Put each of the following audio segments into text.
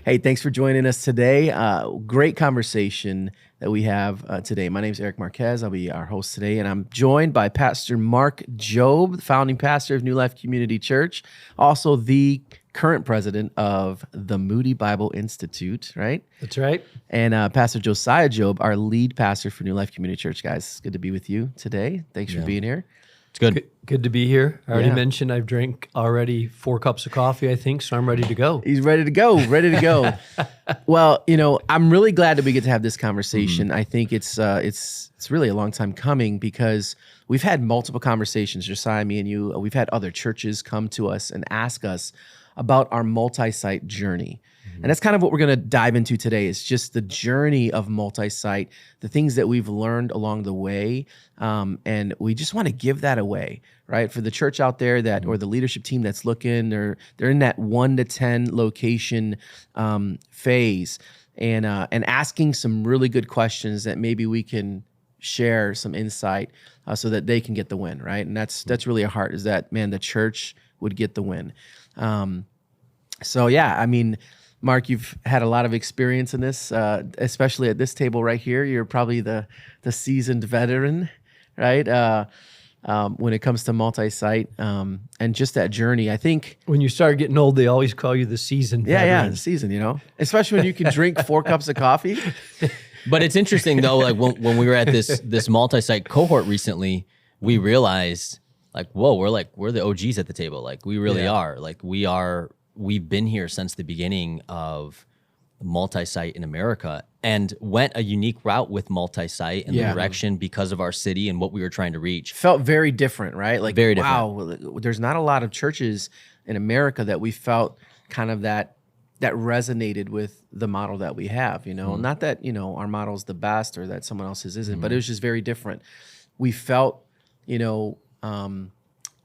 Hey, thanks for joining us today. Great conversation that we have today. My name is Eric Marquez. I'll be our host today, and I'm joined by Pastor Mark Jobe, the founding pastor of New Life Community Church, also the current president of the Moody Bible Institute, right? That's right. And Pastor Josiah Jobe, our lead pastor for New Life Community Church. Guys, it's good to be with you today. Thanks for being here. It's good. Good to be here. I already Yeah. mentioned I've drank already 4 cups of coffee, I think, so I'm ready to go. He's ready to go. Well, I'm really glad that we get to have this conversation. I think it's really a long time coming because we've had multiple conversations, Josiah, me and you. We've had other churches come to us and ask us about our multi-site journey. And that's kind of what we're going to dive into today, is just the journey of multi-site, the things that we've learned along the way. And we just want to give that away, right? For the church out there that, or the leadership team that's looking, they're in that 1 to 10 location phase, and asking some really good questions that maybe we can share some insight so that they can get the win, right? And that's really our heart, is that, man, the church would get the win. So yeah, I mean, Mark, you've had a lot of experience in this, especially at this table right here. You're probably the seasoned veteran, right? When it comes to multi-site and just that journey, I think. When you start getting old, they always call you the seasoned veteran. Yeah, the season, especially when you can drink 4 cups of coffee. But it's interesting though, like when we were at this multi-site cohort recently, we realized like, whoa, we're the OGs at the table. Like we really are. Like we've been here since the beginning of multi-site in America, and went a unique route with multi-site in the direction because of our city and what we were trying to reach. Felt very different, right? Like, very different. Wow, there's not a lot of churches in America that we felt kind of that resonated with the model that we have, Not that, our model's the best or that someone else's isn't, but it was just very different. We felt,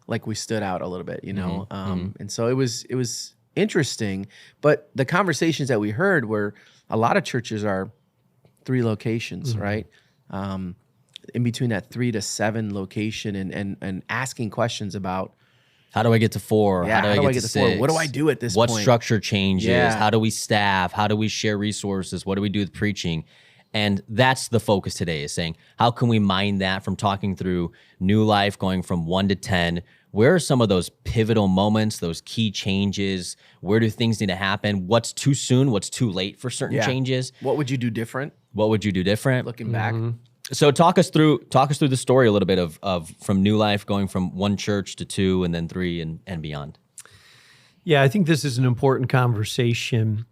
like we stood out a little bit, and so it was interesting. But the conversations that we heard were, a lot of churches are 3 locations, right? In between that 3 to 7 location, and asking questions about, how do I get to 4? Yeah, how do I get to 6? 4? What do I do at this what point? Structure changes? Yeah. How do we staff? How do we share resources? What do we do with preaching? And that's the focus today, is saying, how can we mine that from talking through New Life, going from 1 to 10? Where are some of those pivotal moments, those key changes? Where do things need to happen? What's too soon? What's too late for certain changes? What would you do different? What would you do different? Looking back. So talk us through the story a little bit of from New Life going from 1 church to 2 and then 3 and beyond. Yeah, I think this is an important conversation.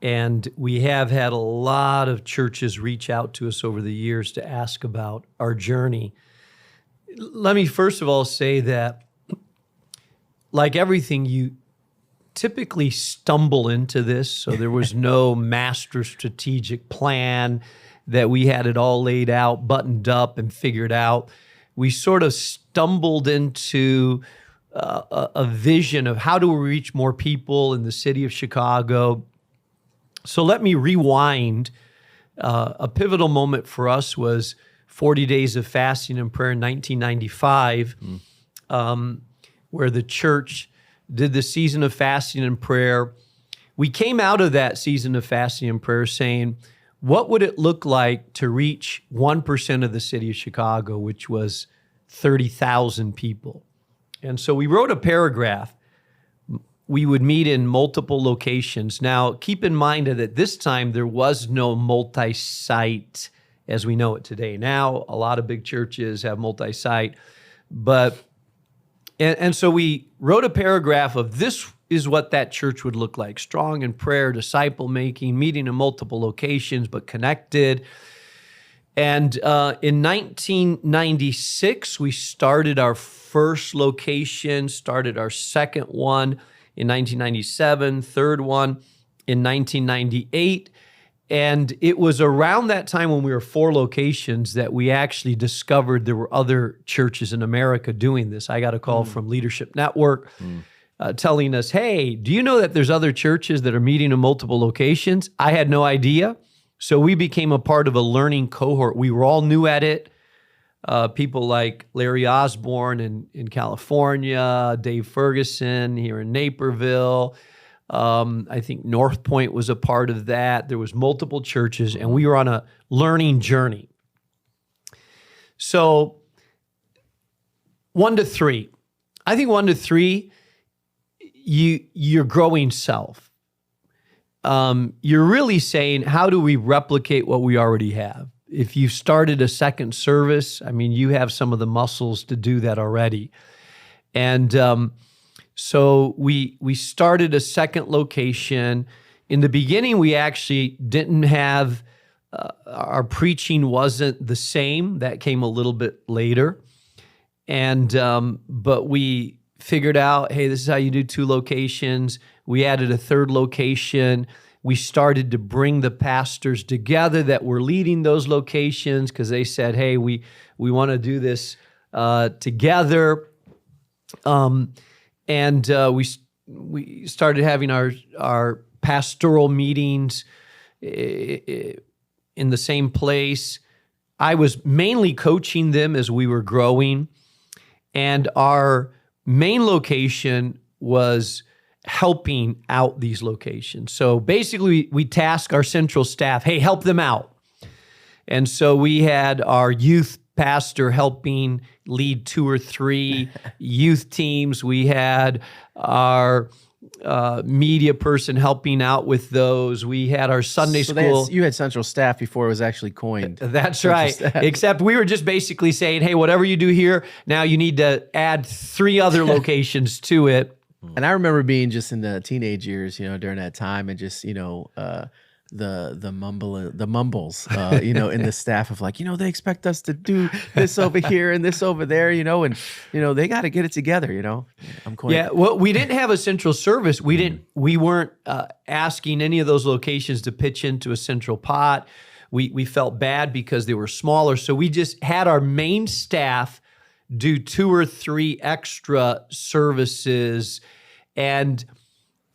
And we have had a lot of churches reach out to us over the years to ask about our journey. Let me first of all say that, like everything, you typically stumble into this. So there was no master strategic plan that we had it all laid out, buttoned up, and figured out. We sort of stumbled into a vision of how do we reach more people in the city of Chicago. So let me rewind. A pivotal moment for us was 40 days of fasting and prayer in 1995, where the church did the season of fasting and prayer. We came out of that season of fasting and prayer saying, what would it look like to reach 1% of the city of Chicago, which was 30,000 people? And so we wrote a paragraph. We would meet in multiple locations. Now, keep in mind that at this time, there was no multi-site as we know it today. Now, a lot of big churches have multi-site. And so we wrote a paragraph of, this is what that church would look like: strong in prayer, disciple making, meeting in multiple locations, but connected. And in 1996, we started our first location, started our second one in 1997, third one in 1998. And it was around that time when we were 4 locations that we actually discovered there were other churches in America doing this. I got a call from Leadership Network telling us, hey, do you know that there's other churches that are meeting in multiple locations? I had no idea. So we became a part of a learning cohort. We were all new at it. People like Larry Osborne in California, Dave Ferguson here in Naperville, I think North Point was a part of that. There was multiple churches, and we were on a learning journey. So 1 to 3. I think 1 to 3, you're growing self. You're really saying, how do we replicate what we already have? If you've started a second service, I mean, you have some of the muscles to do that already. And so we started a second location. In the beginning, we actually didn't have, our preaching wasn't the same. That came a little bit later. And but we figured out, hey, this is how you do 2 locations. We added a third location. We started to bring the pastors together that were leading those locations because they said, hey, we want to do this together. And we started having our pastoral meetings in the same place. I was mainly coaching them as we were growing. And our main location was helping out these locations. So basically, we task our central staff, hey, help them out. And so we had our youth pastor helping lead 2 or 3 youth teams. We had our media person helping out with those. We had our Sunday school. You had central staff before it was actually coined. That's Central right. staff. Except we were just basically saying, hey, whatever you do here, now you need to add 3 other locations to it. And I remember being just in the teenage years, during that time, and just the mumbles, in the staff of like, they expect us to do this over here and this over there, and they got to get it together, I'm quite. Yeah, well, we didn't have a central service. We weren't asking any of those locations to pitch into a central pot. We felt bad because they were smaller, so we just had our main staff do 2 or 3 extra services, and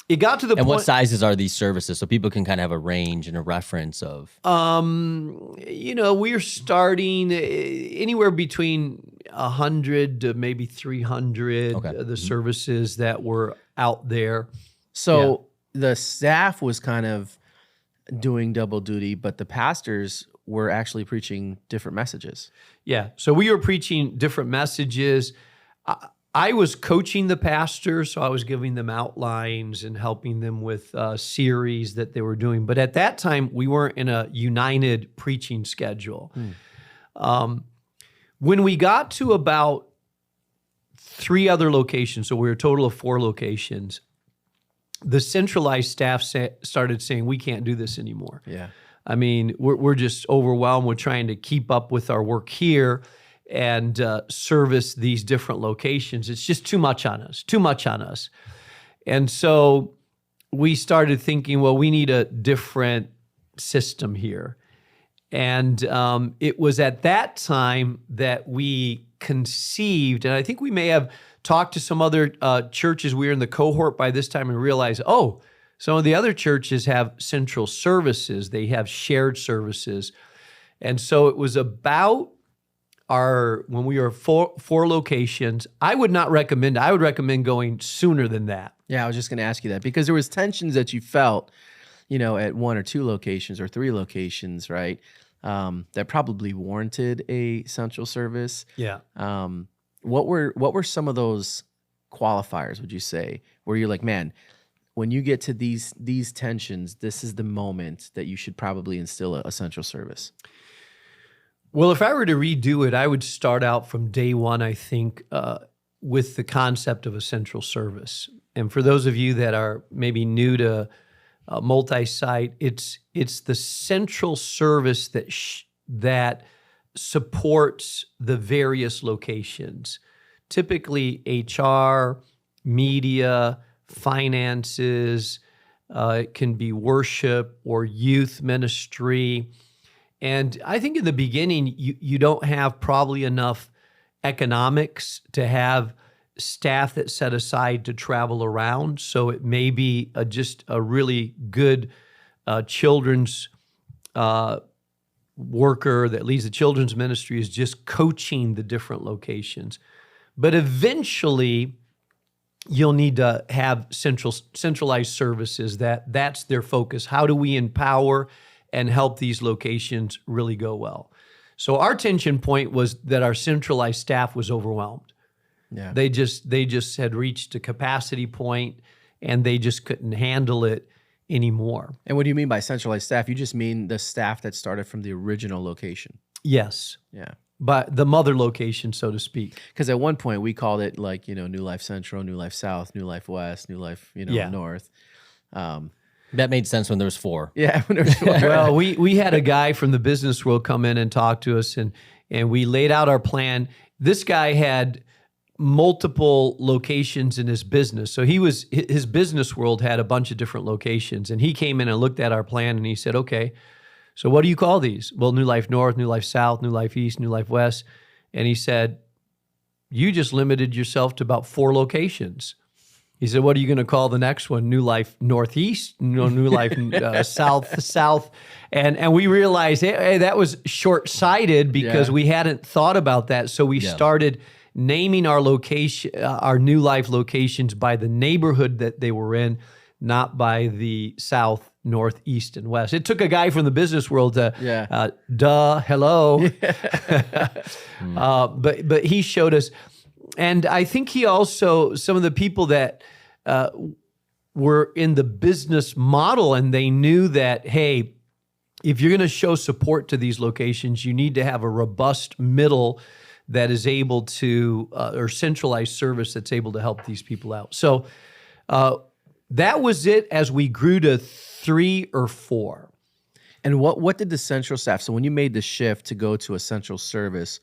it got to the point. And what sizes are these services, so people can kind of have a range and a reference of? We're starting anywhere between 100 to maybe 300 of the services that were out there. So the staff was kind of doing double duty, but the pastors were actually preaching different messages. Yeah, so we were preaching different messages. I was coaching the pastors, so I was giving them outlines and helping them with series that they were doing. But at that time, we weren't in a united preaching schedule. When we got to about 3 other locations, so we were a total of 4 locations, the centralized staff started saying, we can't do this anymore. Yeah. I mean, we're just overwhelmed with trying to keep up with our work here and service these different locations. It's just too much on us. And so we started thinking, well, we need a different system here. And it was at that time that we conceived, and I think we may have talked to some other churches. We were in the cohort by this time and realized, some of the other churches have central services. They have shared services. And so it was about when we were 4 locations. I would recommend going sooner than that. Yeah, I was just going to ask you that because there was tensions that you felt, at 1 or 2 locations or 3 locations, right? That probably warranted a central service. Yeah. What were some of those qualifiers, would you say, where you're like, man, when you get to these tensions, this is the moment that you should probably instill a central service? Well, if I were to redo it, I would start out from day one, I think, with the concept of a central service. And for those of you that are maybe new to multi-site, it's the central service that supports the various locations. Typically, HR, media, finances, it can be worship or youth ministry. And I think in the beginning, you don't have probably enough economics to have staff that's set aside to travel around. So it may be just a really good children's worker that leads the children's ministry is just coaching the different locations. But eventually, you'll need to have centralized services. That's their focus. How do we empower and help these locations really go well? So our tension point was that our centralized staff was overwhelmed. Yeah. They just had reached a capacity point and they just couldn't handle it anymore. And what do you mean by centralized staff? You just mean the staff that started from the original location. Yes. Yeah. But the mother location, so to speak. Because at one point we called it like, New Life Central, New Life South, New Life West, New Life, Yeah. North. That made sense when there was 4. Yeah. when there was one. Well, we had a guy from the business world come in and talk to us, and we laid out our plan. This guy had multiple locations in his business. So his business world had a bunch of different locations, and he came in and looked at our plan and he said, okay, so what do you call these? Well, New Life North, New Life South, New Life East, New Life West. And he said, you just limited yourself to about 4 locations. He said, what are you going to call the next one? New Life Northeast, New Life South. And we realized, hey, that was short-sighted because Yeah. we hadn't thought about that. So we started naming our location, our New Life locations by the neighborhood that they were in, not by the South, North, East, and West. It took a guy from the business world to, hello. But he showed us. And I think he also, some of the people that were in the business model, and they knew that, hey, if you're going to show support to these locations, you need to have a robust middle that is able to, or centralized service that's able to help these people out. So that was it as we grew to 3 or 4. And what did the central staff, so when you made the shift to go to a central service,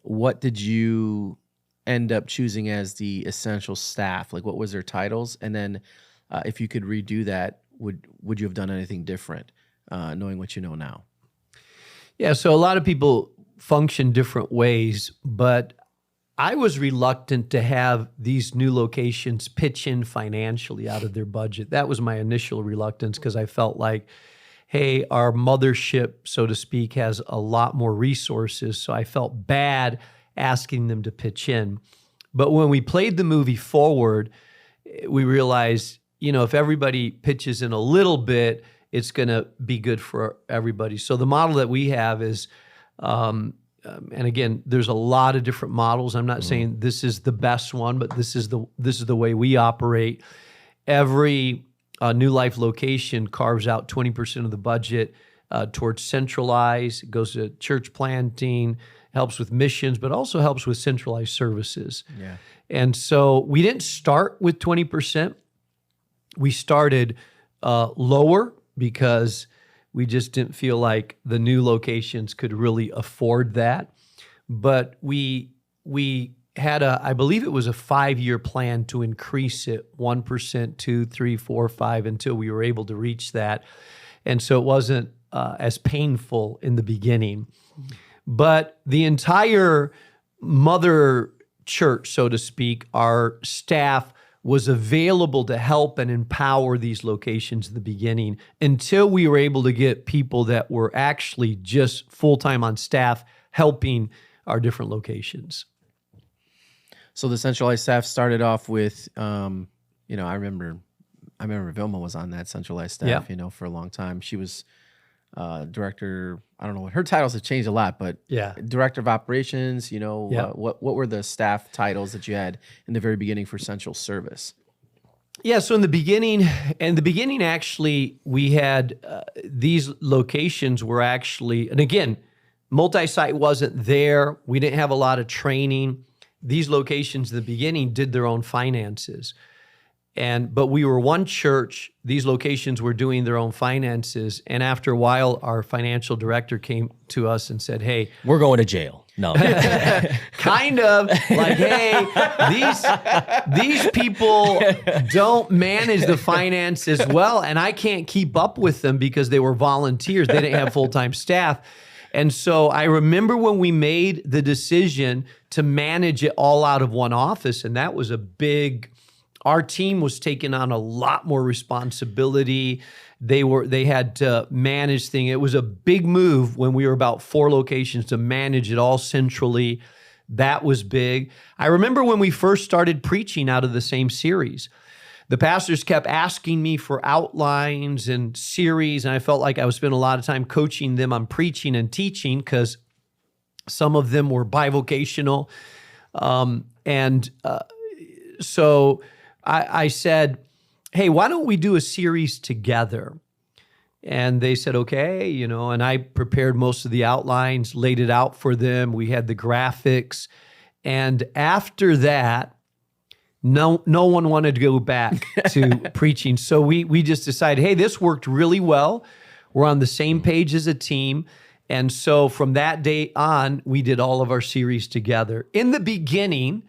what did you end up choosing as the essential staff? Like, what was their titles? And then if you could redo that, would you have done anything different, knowing what you know now? Yeah, so a lot of people function different ways, but I was reluctant to have these new locations pitch in financially out of their budget. That was my initial reluctance because I felt like, hey, our mothership, so to speak, has a lot more resources, so I felt bad asking them to pitch in. But when we played the movie forward, we realized, if everybody pitches in a little bit, it's going to be good for everybody. So the model that we have is, and again, there's a lot of different models. I'm not saying this is the best one, but this is the way we operate. Every New Life location carves out 20% of the budget towards centralized. It goes to church planting, helps with missions, but also helps with centralized services. Yeah. And so we didn't start with 20%. We started lower because we just didn't feel like the new locations could really afford that. But we had I believe it was a 5-year plan to increase it 1%, 2, 3, 4, 5 until we were able to reach that. And so it wasn't as painful in the beginning. But the entire mother church, so to speak, our staff was available to help and empower these locations in the beginning until we were able to get people that were actually just full-time on staff helping our different locations. So the centralized staff started off with, I remember Vilma was on that centralized staff, for a long time. She was director, I don't know what her titles have changed a lot, but director of operations, what were the staff titles that you had in the very beginning for central service? Yeah, so in the beginning, actually, we had these locations were actually, and again, multi-site wasn't there. We didn't have a lot of training. These locations in the beginning did their own finances. But we were one church. These locations were doing their own finances. And after a while, our financial director came to us and said, hey, we're going to jail. No. kind of like, hey, these people don't manage the finances well, and I can't keep up with them because they were volunteers. They didn't have full-time staff. And so I remember when we made the decision to manage it all out of one office, and that was our team was taking on a lot more responsibility. They had to manage things. It was a big move when we were about 4 locations to manage it all centrally. That was big. I remember when we first started preaching out of the same series, the pastors kept asking me for outlines and series, and I felt like I was spending a lot of time coaching them on preaching and teaching because some of them were bivocational. So I said, hey, why don't we do a series together? And they said, okay, and I prepared most of the outlines, laid it out for them. We had the graphics. And after that, no one wanted to go back to preaching. So we just decided, hey, this worked really well. We're on the same page as a team. And so from that day on, we did all of our series together. In the beginning,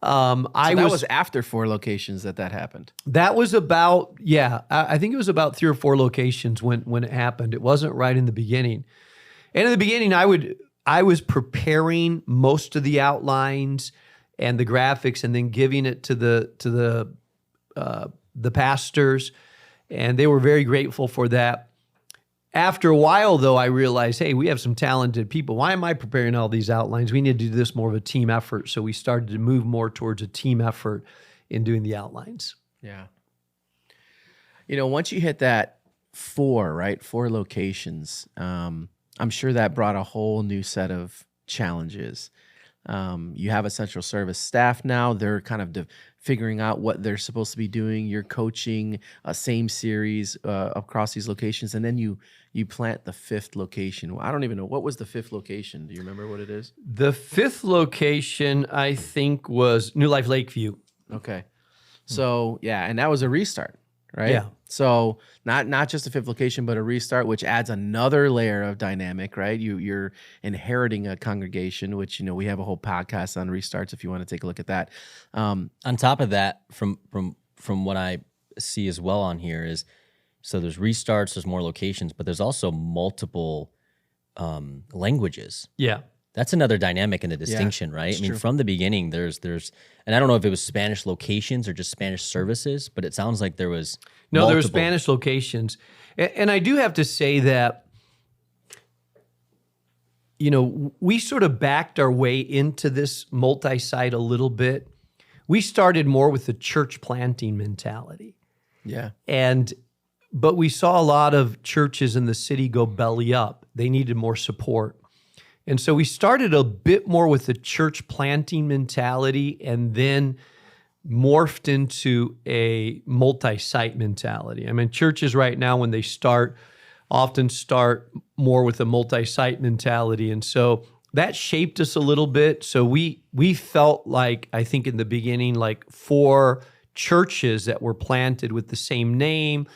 that was after 4 locations that happened. That was about, I think it was about 3 or 4 locations when it happened. It wasn't right in the beginning. And in the beginning, I was preparing most of the outlines and the graphics, and then giving it to the pastors, and they were very grateful for that. After a while, though, I realized, hey, we have some talented people. Why am I preparing all these outlines? We need to do this more of a team effort. So we started to move more towards a team effort in doing the outlines. Yeah. Once you hit that 4 locations, I'm sure that brought a whole new set of challenges. You have a central service staff now. They're kind of figuring out what they're supposed to be doing. You're coaching a same series across these locations, and then you plant the 5th location. I don't even know. What was the 5th location? Do you remember what it is? The 5th location, I think, was New Life Lakeview. Okay. So, yeah, and that was a restart, right? Yeah. So not just a 5th location, but a restart, which adds another layer of dynamic, right? You're inheriting a congregation, which, we have a whole podcast on restarts if you want to take a look at that. On top of that, from what I see as well on here is, so there's restarts, there's more locations, but there's also multiple languages. Yeah. That's another dynamic and a distinction, right? I mean, from the beginning, there's, and I don't know if it was Spanish locations or just Spanish services, but it sounds like there was No, there were Spanish locations. And I do have to say that, we sort of backed our way into this multi-site a little bit. We started more with the church planting mentality. Yeah. But we saw a lot of churches in the city go belly up. They needed more support. And so we started a bit more with the church planting mentality and then morphed into a multi-site mentality. I mean, churches right now, when they often start more with a multi-site mentality. And so that shaped us a little bit. So we felt like, I think in the beginning, like 4 churches that were planted with the same name,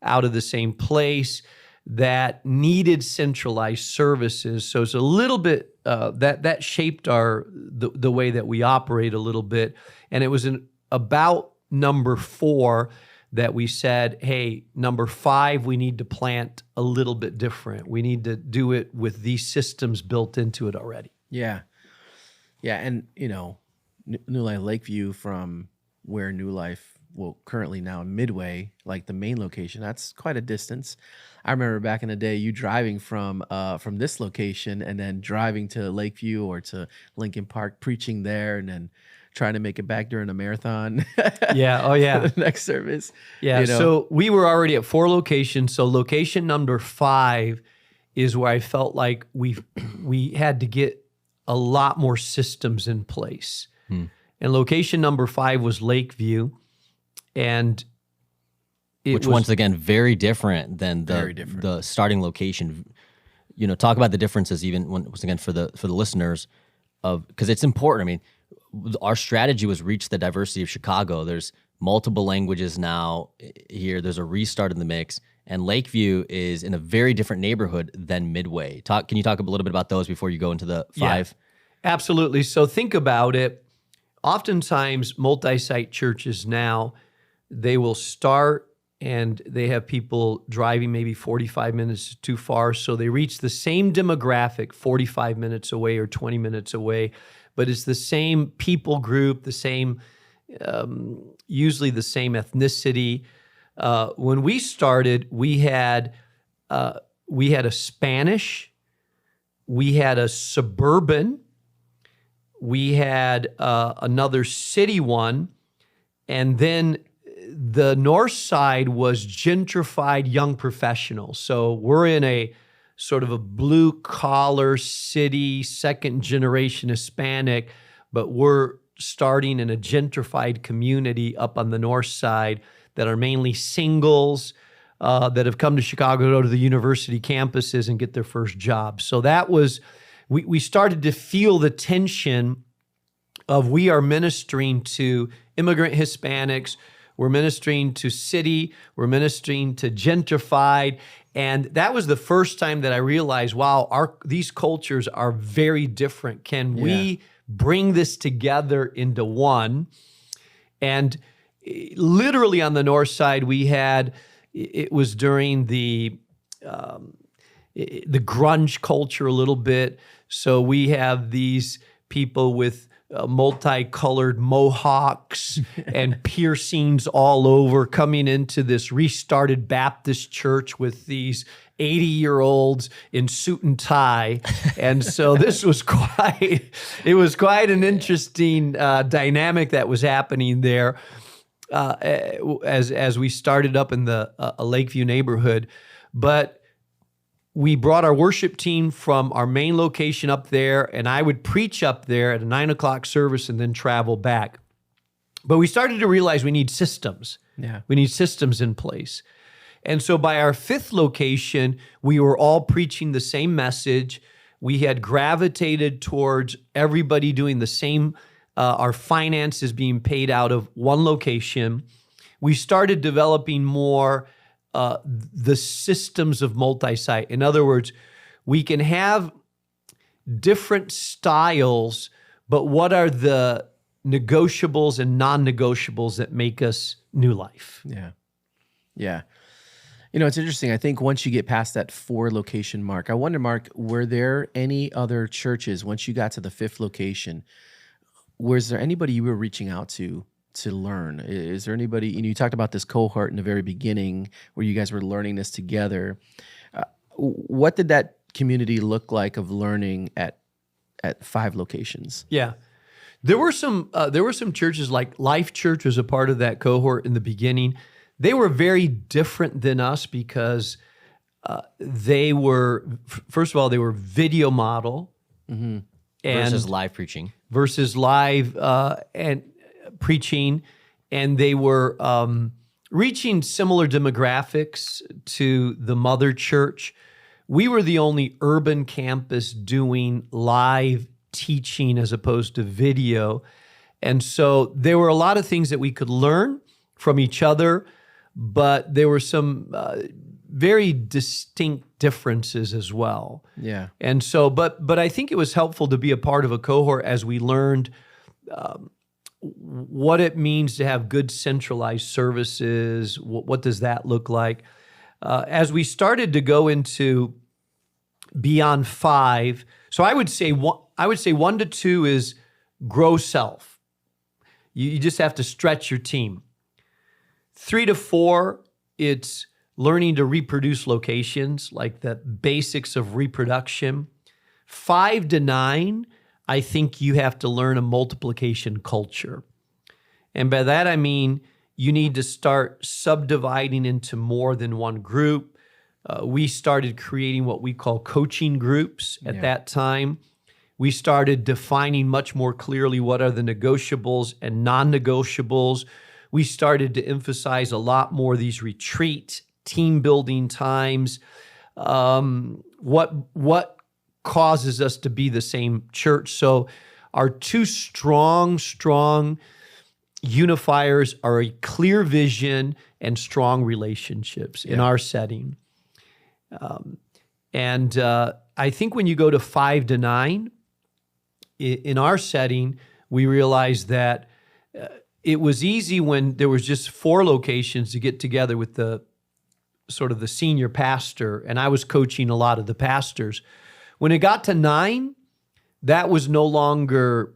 out of the same place, that needed centralized services. So it's a little bit that shaped the way that we operate a little bit. And it was about number 4 that we said, hey, number 5, we need to plant a little bit different. We need to do it with these systems built into it already. Yeah. Yeah. And, New Life Lakeview, from where New Life, currently now Midway, like the main location, that's quite a distance. I remember back in the day, you driving from this location and then driving to Lakeview or to Lincoln Park, preaching there, and then trying to make it back during a marathon. Yeah. Oh, yeah. The next service. Yeah. So we were already at 4 locations. So location number 5 is where I felt like we had to get a lot more systems in place. And location number 5 was Lakeview. And which once again, very different than the starting location. Talk about the differences even once again for the listeners because it's important. I mean, our strategy was reach the diversity of Chicago. There's multiple languages now here. There's a restart in the mix, and Lakeview is in a very different neighborhood than Midway. Can you talk a little bit about those before you go into the 5? Yeah, absolutely. So think about it. Oftentimes, multi-site churches now, they will start and they have people driving maybe 45 minutes too far. So they reach the same demographic 45 minutes away or 20 minutes away, but it's the same people group, the same, usually the same ethnicity. When we started, we had a Spanish, we had a suburban, We had another city one, and then the north side was gentrified young professionals. So we're in a sort of a blue collar city, second generation Hispanic, but we're starting in a gentrified community up on the north side that are mainly singles that have come to Chicago to go to the university campuses and get their first job. So that was, we started to feel the tension of we are ministering to immigrant Hispanics, we're ministering to city, we're ministering to gentrified. And that was the first time that I realized, wow, these cultures are very different. Can we bring this together into one? And literally on the north side, we had, it was during the grunge culture a little bit. So we have these people with multicolored mohawks and piercings all over coming into this restarted Baptist church with these 80-year-olds in suit and tie. And so this was quite an interesting dynamic that was happening there as we started up in the Lakeview neighborhood. But we brought our worship team from our main location up there, and I would preach up there at a 9 o'clock service and then travel back. But we started to realize we need systems. Yeah. We need systems in place. And so by our fifth location, we were all preaching the same message. We had gravitated towards everybody doing the same, our finances being paid out of one location. We started developing more the systems of multi-site. In other words, we can have different styles, but what are the negotiables and non-negotiables that make us New Life? Yeah. Yeah. You know, it's interesting. I think once you get past that 4 location mark, I wonder, Mark, were there any other churches once you got to the 5th location? Was there anybody you were reaching out to learn? Is there anybody, you talked about this cohort in the very beginning where you guys were learning this together. What did that community look like of learning at 5 locations? Yeah. There were some churches, like Life Church was a part of that cohort in the beginning. They were very different than us because they were, first of all, they were video model and versus live preaching. Versus live and preaching, and they were reaching similar demographics to the mother church. We were the only urban campus doing live teaching as opposed to video. And so there were a lot of things that we could learn from each other, but there were some very distinct differences as well. Yeah. And so, but I think it was helpful to be a part of a cohort as we learned what it means to have good centralized services. What does that look like? As we started to go into beyond 5, so I would say 1 to 2 is grow self. You just have to stretch your team. 3 to 4, it's learning to reproduce locations, like the basics of reproduction. 5 to 9, I think you have to learn a multiplication culture. And by that, I mean, you need to start subdividing into more than one group. We started creating what we call coaching groups at that time. We started defining much more clearly what are the negotiables and non-negotiables. We started to emphasize a lot more these retreat, team building times. What causes us to be the same church? So our 2 strong unifiers are a clear vision and strong relationships in our setting. And I think when you go to 5 to 9, in our setting, we realized that it was easy when there was just 4 locations to get together with the sort of the senior pastor, and I was coaching a lot of the pastors. When it got to 9, that was no longer,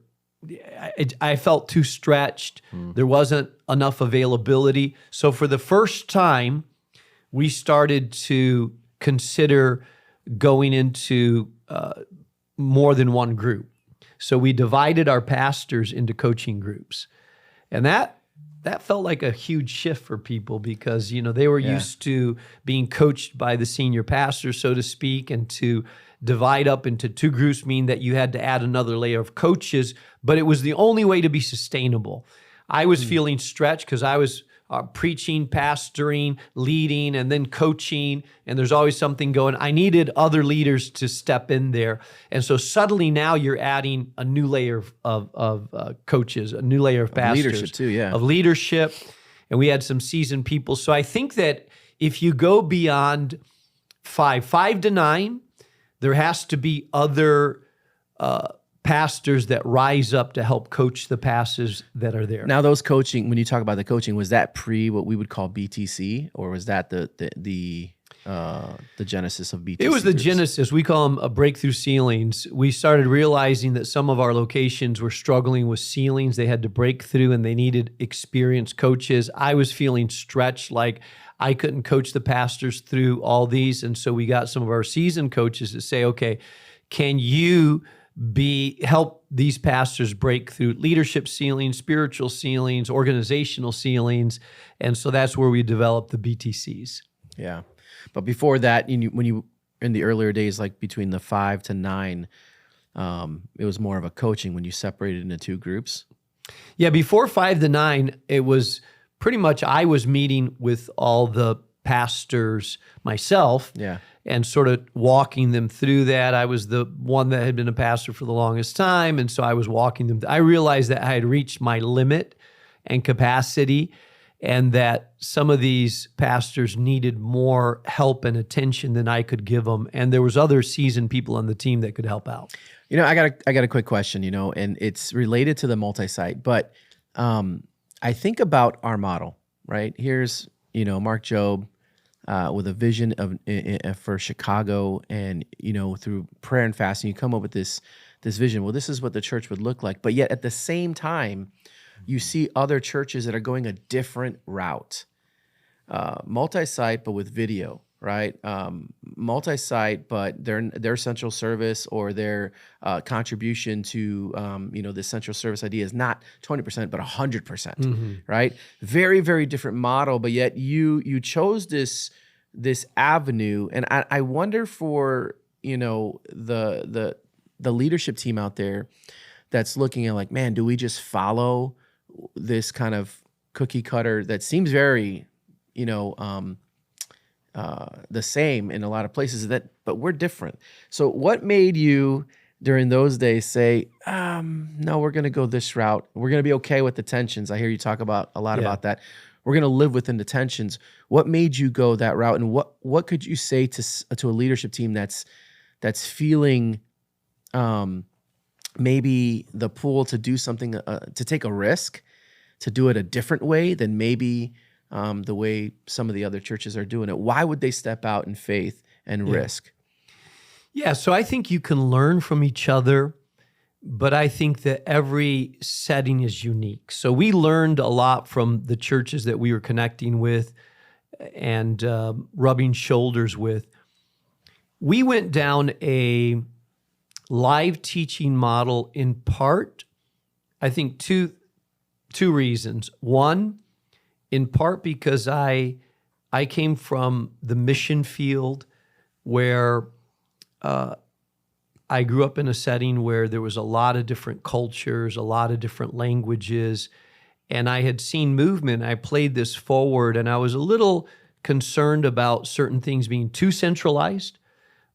I felt too stretched. There wasn't enough availability. So for the first time, we started to consider going into more than one group. So we divided our pastors into coaching groups. And that felt like a huge shift for people because, they were used to being coached by the senior pastor, so to speak, and to divide up into two groups mean that you had to add another layer of coaches, but it was the only way to be sustainable. I was feeling stretched because I was preaching, pastoring, leading, and then coaching, and there's always something going. I needed other leaders to step in there. And so suddenly now you're adding a new layer of coaches, a new layer of pastors. Leadership too, yeah. Of leadership, and we had some seasoned people. So I think that if you go beyond 5 to 9, there has to be other pastors that rise up to help coach the pastors that are there. Now, those coaching, when you talk about the coaching, was that pre what we would call BTC, or was that the genesis of BTC? It was the groups? genesis. We call them breakthrough ceilings. We started realizing that some of our locations were struggling with ceilings. They had to break through and they needed experienced coaches. I was feeling stretched, like I couldn't coach the pastors through all these. And so we got some of our seasoned coaches to say, okay, can you help these pastors break through leadership ceilings, spiritual ceilings, organizational ceilings? And so that's where we developed the BTCs. Yeah. But before that, when you in the earlier days, like between the 5 to 9, it was more of a coaching when you separated into two groups. Yeah, before 5 to 9, it was pretty much I was meeting with all the pastors myself. Yeah. And sort of walking them through that. I was the one that had been a pastor for the longest time, and so I was walking them. I realized that I had reached my limit and capacity, and that some of these pastors needed more help and attention than I could give them. And there was other seasoned people on the team that could help out. I got a quick question, and it's related to the multi-site, but I think about our model, right? Here's, Mark Jobe, with a vision for Chicago, and through prayer and fasting, you come up with this vision. Well, this is what the church would look like, but yet at the same time, you see other churches that are going a different route, multi-site but with video, right? Multi-site, but their central service or their contribution to the central service idea is not 20% but 100%, right? Very, very different model, but yet you chose this avenue, and I wonder for the leadership team out there that's looking at like, man, do we just follow this kind of cookie cutter that seems very the same in a lot of places, but we're different. So what made you during those days say, no, we're going to go this route. We're going to be okay with the tensions. I hear you talk about a lot about that. We're going to live within the tensions. What made you go that route, and what could you say to a leadership team that's feeling maybe the pull to do something, to take a risk, to do it a different way than maybe the way some of the other churches are doing it? Why would they step out in faith and risk? Yeah, so I think you can learn from each other, but I think that every setting is unique. So we learned a lot from the churches that we were connecting with and rubbing shoulders with. We went down a live teaching model in part, I think two reasons. One, in part because I came from the mission field where I grew up in a setting where there was a lot of different cultures, a lot of different languages, and I had seen movement. I played this forward, and I was a little concerned about certain things being too centralized.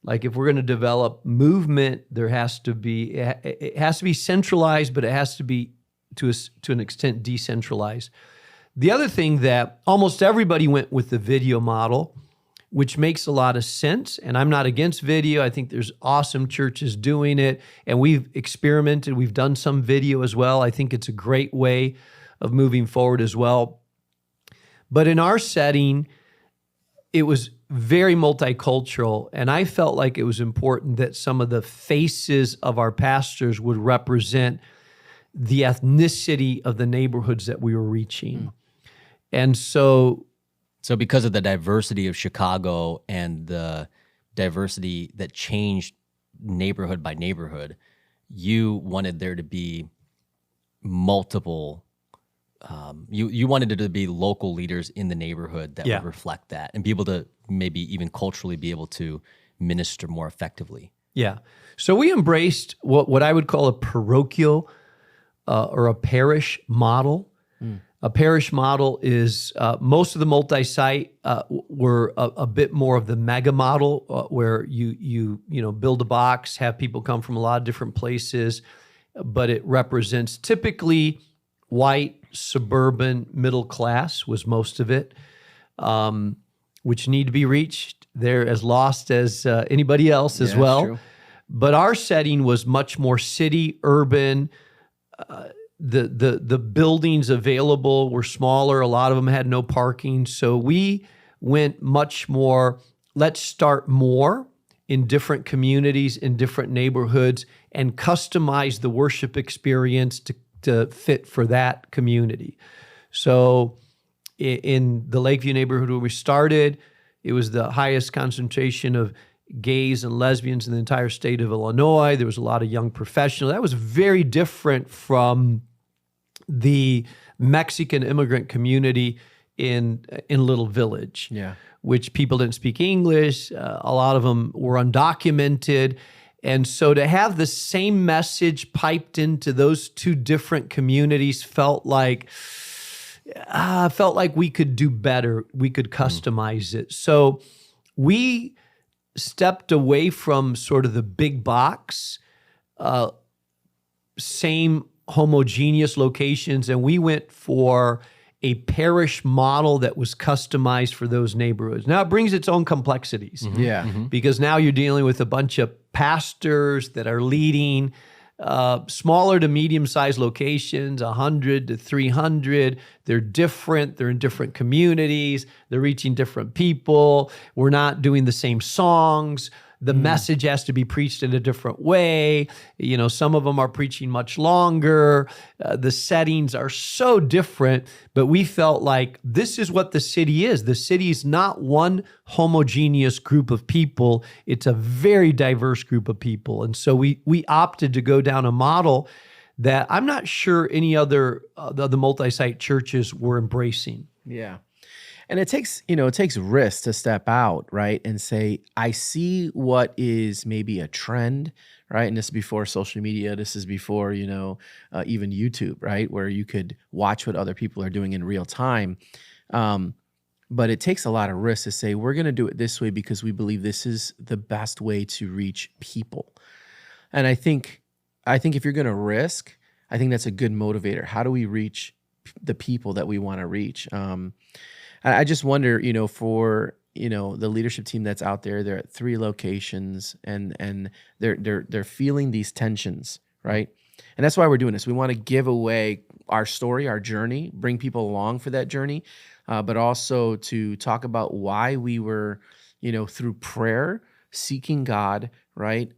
Like if we're going to develop movement, it has to be centralized, but it has to be to an extent decentralized. The other thing that almost everybody went with the video model, which makes a lot of sense. And I'm not against video. I think there's awesome churches doing it. And we've experimented. We've done some video as well. I think it's a great way of moving forward as well. But in our setting, it was very multicultural. And I felt like it was important that some of the faces of our pastors would represent the ethnicity of the neighborhoods that we were reaching. And so because of the diversity of Chicago and the diversity that changed neighborhood by neighborhood, you wanted there to be multiple. You wanted it to be local leaders in the neighborhood that Yeah. would reflect that and be able to maybe even culturally be able to minister more effectively. Yeah. So we embraced what I would call a parochial or a parish model. A parish model is most of the multi-site were a bit more of the mega model, where you build a box, have people come from a lot of different places, but it represents typically white, suburban, middle class was most of it, which need to be reached. They're as lost as anybody else as Yeah, well. true. But our setting was much more city, urban. The buildings available were smaller. A lot of them had no parking. So we went much more, let's start more in different communities, in different neighborhoods, and customize the worship experience to fit for that community. So in the Lakeview neighborhood where we started, it was the highest concentration of gays and lesbians in the entire state of Illinois. There was a lot of young professionals. That was very different from the Mexican immigrant community in Little Village, Yeah. which people didn't speak English. A lot of them were undocumented. And so to have the same message piped into those two different communities felt like we could do better. We could customize it. So we stepped away from sort of the big box, same homogeneous locations, and we went for a parish model that was customized for those neighborhoods. Now it brings its own complexities. Yeah. Because now you're dealing with a bunch of pastors that are leading smaller to medium-sized locations, 100 to 300. They're different. They're in different communities. They're reaching different people. We're not doing the same songs. The message has to be preached in a different way. Some of them are preaching much longer. The settings are so different, but we felt like this is what the city is. The city is not one homogeneous group of people. It's a very diverse group of people. And so we opted to go down a model that I'm not sure any other the multi-site churches were embracing. Yeah. And it takes risks to step out, right? And say, I see what is maybe a trend, right? And this is before social media. This is before, even YouTube, right? Where you could watch what other people are doing in real time. But it takes a lot of risk to say, we're going to do it this way because we believe this is the best way to reach people. And I think if you're going to risk, I think that's a good motivator. How do we reach the people that we want to reach? I just wonder, for the leadership team that's out there, they're at 3 locations and they're feeling these tensions, right? And that's why we're doing this. We want to give away our story, our journey, bring people along for that journey, but also to talk about why we were, through prayer, seeking God, right?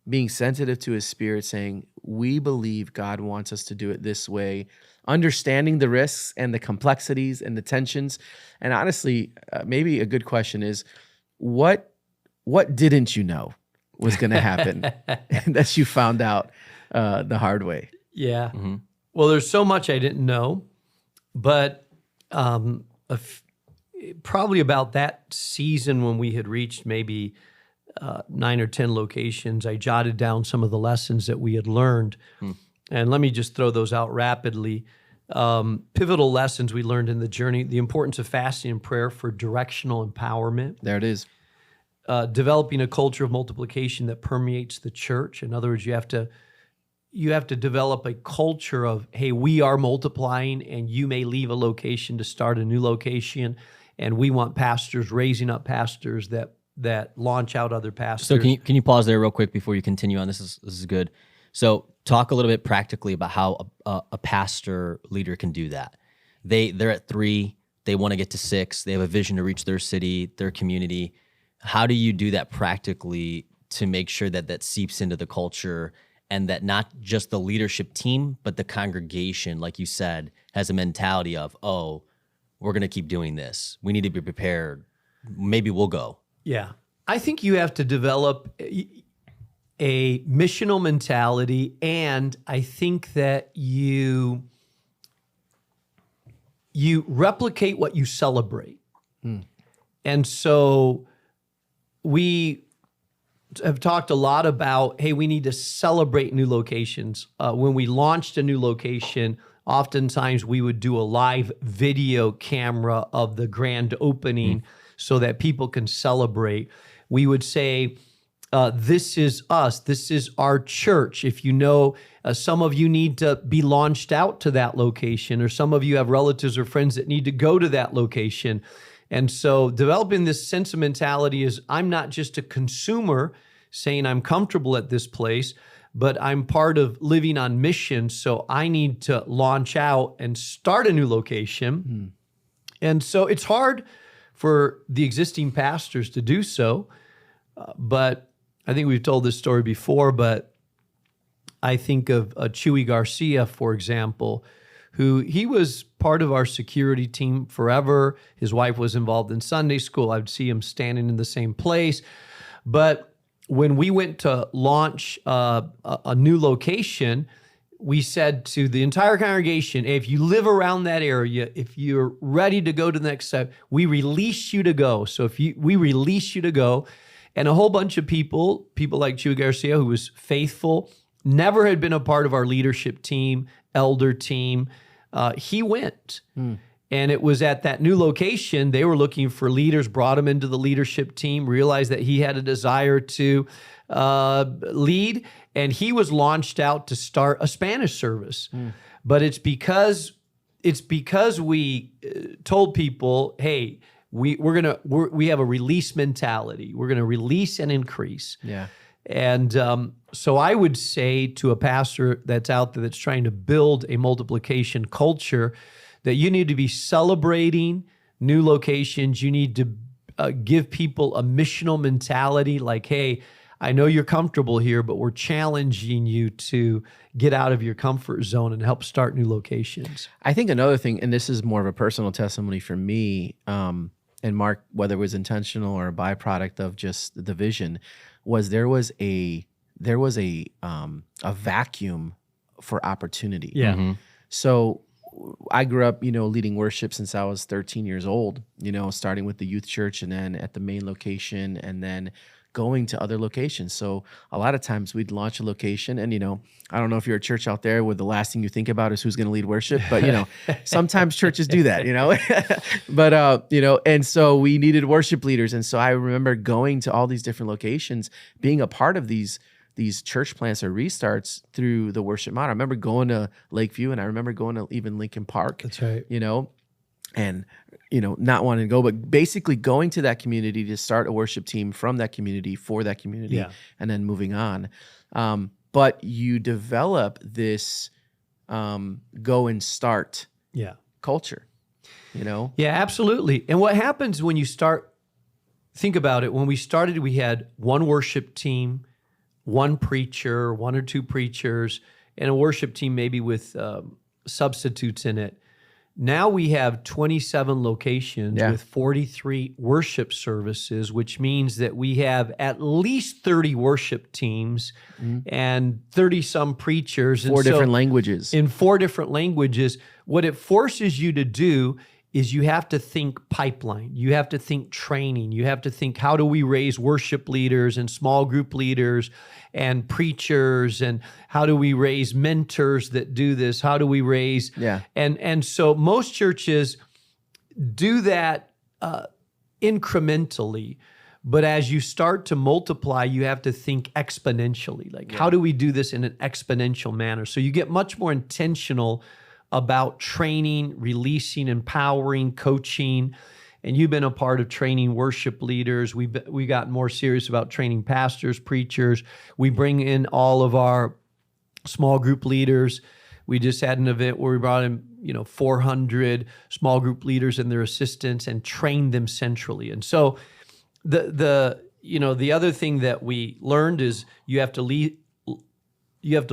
Being sensitive to His Spirit, saying, we believe God wants us to do it this way, understanding the risks and the complexities and the tensions. And honestly, maybe a good question is, what didn't you know was going to happen that you found out the hard way? Yeah. Mm-hmm. Well, there's so much I didn't know, but probably about that season when we had reached maybe 9 or 10 locations, I jotted down some of the lessons that we had learned. And let me just throw those out rapidly. Pivotal lessons we learned in the journey: the importance of fasting and prayer for directional empowerment. There it is. Developing a culture of multiplication that permeates the church. In other words, you have to develop a culture of, hey, we are multiplying, and you may leave a location to start a new location, and we want pastors raising up pastors that launch out other pastors. So can you pause there real quick before you continue on? This is good. So talk a little bit practically about how a pastor leader can do that. They're at 3, they want to get to 6, they have a vision to reach their city, their community. How do you do that practically to make sure that seeps into the culture, and that not just the leadership team, but the congregation, like you said, has a mentality of, oh, we're going to keep doing this. We need to be prepared. Maybe we'll go. Yeah. I think you have to develop, a missional mentality, and I think that you replicate what you celebrate. And so we have talked a lot about, hey, we need to celebrate new locations. When we launched a new location, oftentimes we would do a live video camera of the grand opening so that people can celebrate. We would say, this is us. This is our church. If you know, some of you need to be launched out to that location, or some of you have relatives or friends that need to go to that location. And so developing this sense of mentality is, I'm not just a consumer saying I'm comfortable at this place, but I'm part of living on mission. So I need to launch out and start a new location. And so it's hard for the existing pastors to do so. But I think we've told this story before, but I think of Chewy Garcia, for example, who he was part of our security team forever. His wife was involved in Sunday school. I'd see him standing in the same place. But when we went to launch a new location, we said to the entire congregation, if you live around that area, if you're ready to go to the next step, we release you to go. So we release you to go. And a whole bunch of people like Chewy Garcia, who was faithful, never had been a part of our leadership team, elder team, he went. And it was at that new location, they were looking for leaders, brought him into the leadership team, realized that he had a desire to lead, and he was launched out to start a Spanish service. But it's because we told people, hey, we have a release mentality. We're gonna release and increase. Yeah. And so I would say to a pastor that's out there that's trying to build a multiplication culture, that you need to be celebrating new locations. You need to give people a missional mentality, like, hey, I know you're comfortable here, but we're challenging you to get out of your comfort zone and help start new locations. I think another thing, and this is more of a personal testimony for me, and Mark, whether it was intentional or a byproduct of just the vision, was there was a vacuum for opportunity. Yeah. So I grew up, leading worship since I was 13 years old, starting with the youth church and then at the main location and then going to other locations. So a lot of times we'd launch a location and, I don't know if you're a church out there where the last thing you think about is who's going to lead worship, but, sometimes churches do that, but, and so we needed worship leaders. And so I remember going to all these different locations, being a part of these church plants or restarts through the worship model. I remember going to Lakeview and I remember going to even Lincoln Park. That's right. And, not wanting to go, but basically going to that community to start a worship team from that community for that community and then moving on. But you develop this go and start culture, Yeah, absolutely. And what happens when you start, think about it, when we started, we had one worship team, one preacher, one or two preachers, and a worship team maybe with substitutes in it. Now we have 27 locations with 43 worship services, which means that we have at least 30 worship teams and 30-some preachers. Four different languages. In 4 different languages. What it forces you to do is you have to think pipeline. You have to think training. You have to think, how do we raise worship leaders and small group leaders and preachers? And how do we raise mentors that do this? How do we raise? And so most churches do that incrementally. But as you start to multiply, you have to think exponentially. Like, how do we do this in an exponential manner? So you get much more intentional about training, releasing, empowering, coaching. And you've been a part of training worship leaders. We got more serious about training pastors, preachers. We bring in all of our small group leaders. We just had an event where we brought in 400 small group leaders and their assistants and trained them centrally. And so the other thing that we learned is you have to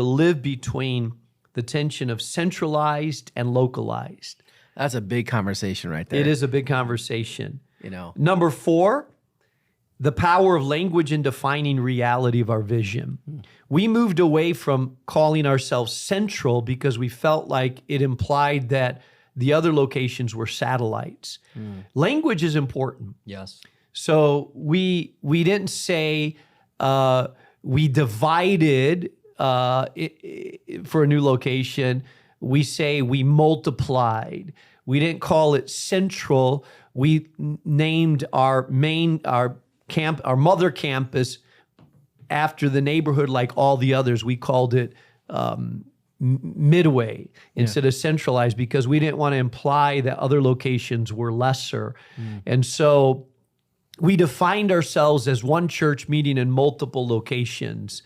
live between the tension of centralized and localized. That's a big conversation right there. It is a big conversation. You know. Number 4 the power of language in defining reality of our vision. We moved away from calling ourselves central because we felt like it implied that the other locations were satellites. Language is important. Yes. So we didn't say we divided for a new location. We say we multiplied. We didn't call it central. We named our mother campus after the neighborhood like all the others. We called it Midway instead of centralized because we didn't want to imply that other locations were lesser. And so we defined ourselves as one church meeting in multiple locations.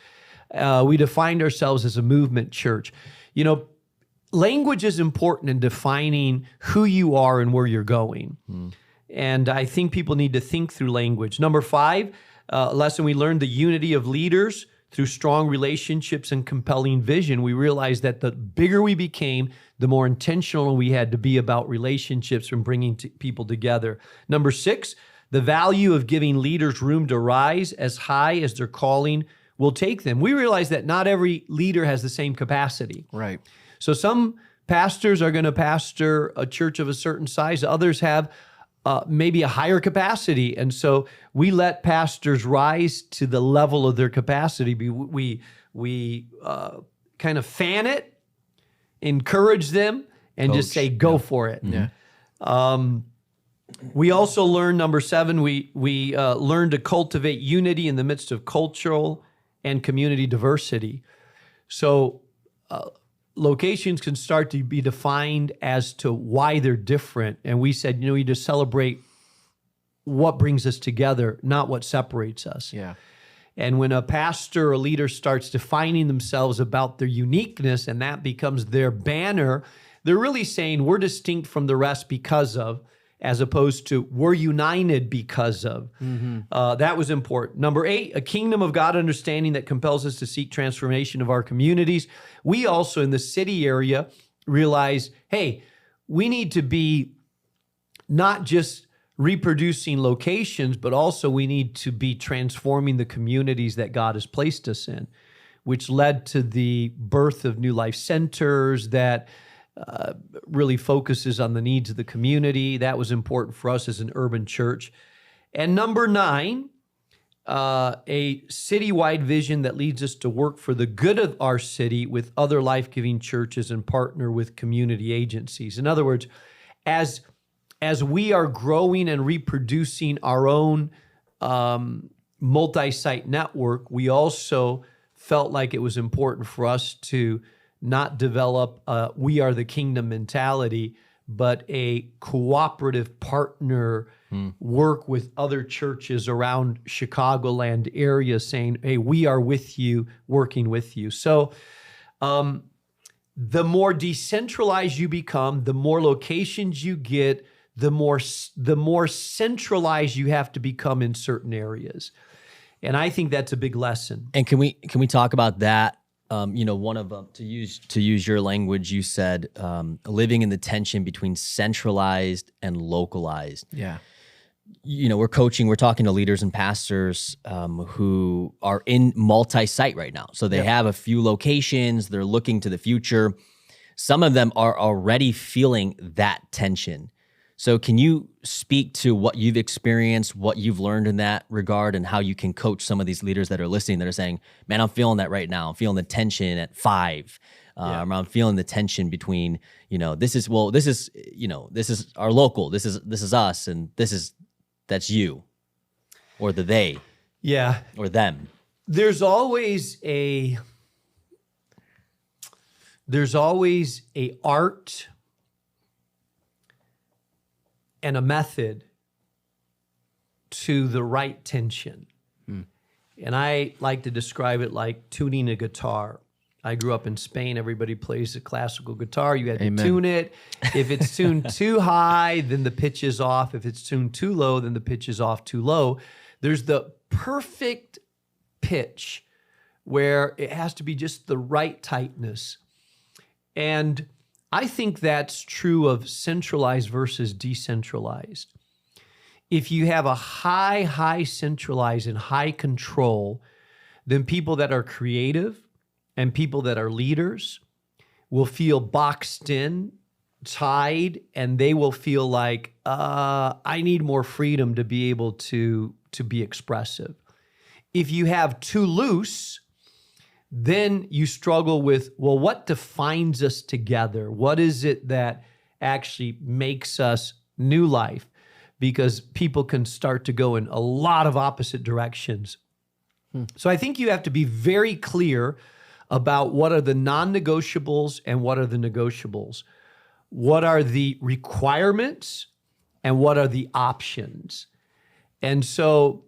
We defined ourselves as a movement church. You know, language is important in defining who you are and where you're going. And I think people need to think through language. Number 5, lesson we learned, the unity of leaders through strong relationships and compelling vision. We realized that the bigger we became, the more intentional we had to be about relationships and bringing people together. Number 6, the value of giving leaders room to rise as high as their calling will take them. We realize that not every leader has the same capacity. Right. So some pastors are going to pastor a church of a certain size. Others have maybe a higher capacity. And so we let pastors rise to the level of their capacity. We kind of fan it, encourage them, and just say, go for it. We also learned, number 7, we learned to cultivate unity in the midst of cultural and community diversity. So locations can start to be defined as to why they're different. And we said, you just celebrate what brings us together, not what separates us. Yeah. And when a pastor or leader starts defining themselves about their uniqueness and that becomes their banner, they're really saying we're distinct from the rest because of, as opposed to we're united because of. That was important. Number 8, a kingdom of God understanding that compels us to seek transformation of our communities. We also in the city area realize, hey, we need to be not just reproducing locations, but also we need to be transforming the communities that God has placed us in, which led to the birth of New Life Centers that really focuses on the needs of the community. That was important for us as an urban church. And number 9, a citywide vision that leads us to work for the good of our city with other life-giving churches and partner with community agencies. In other words, as we are growing and reproducing our own multi-site network, we also felt like it was important for us to not develop a we are the kingdom mentality, but a cooperative partner work with other churches around Chicagoland area saying, hey, we are with you, working with you. So the more decentralized you become, the more locations you get, the more centralized you have to become in certain areas. And I think that's a big lesson. And can we talk about that? One of them, to use your language, you said living in the tension between centralized and localized. Yeah. We're talking to leaders and pastors who are in multi-site right now. So they have a few locations, they're looking to the future. Some of them are already feeling that tension. So can you speak to what you've experienced, what you've learned in that regard, and how you can coach some of these leaders that are listening that are saying, man, I'm feeling that right now. I'm feeling the tension at 5. I'm feeling the tension between, this is our local, this is us, and that's you, or the they. Yeah. Or them. There's always a art and a method to the right tension. And I like to describe it like tuning a guitar. I grew up in Spain. Everybody plays a classical guitar. You had to tune it. If it's tuned too high, then the pitch is off. If it's tuned too low, then the pitch is off too low. There's the perfect pitch where it has to be just the right tightness. And I think that's true of centralized versus decentralized. if you have a high centralized and high control, then people that are creative and people that are leaders will feel boxed in, tied, and they will feel like, I need more freedom to be able to be expressive. If you have too loose, then you struggle with, well, what defines us together? What is it that actually makes us New Life? Because people can start to go in a lot of opposite directions. So I think you have to be very clear about what are the non-negotiables and what are the negotiables. What are the requirements and what are the options? And so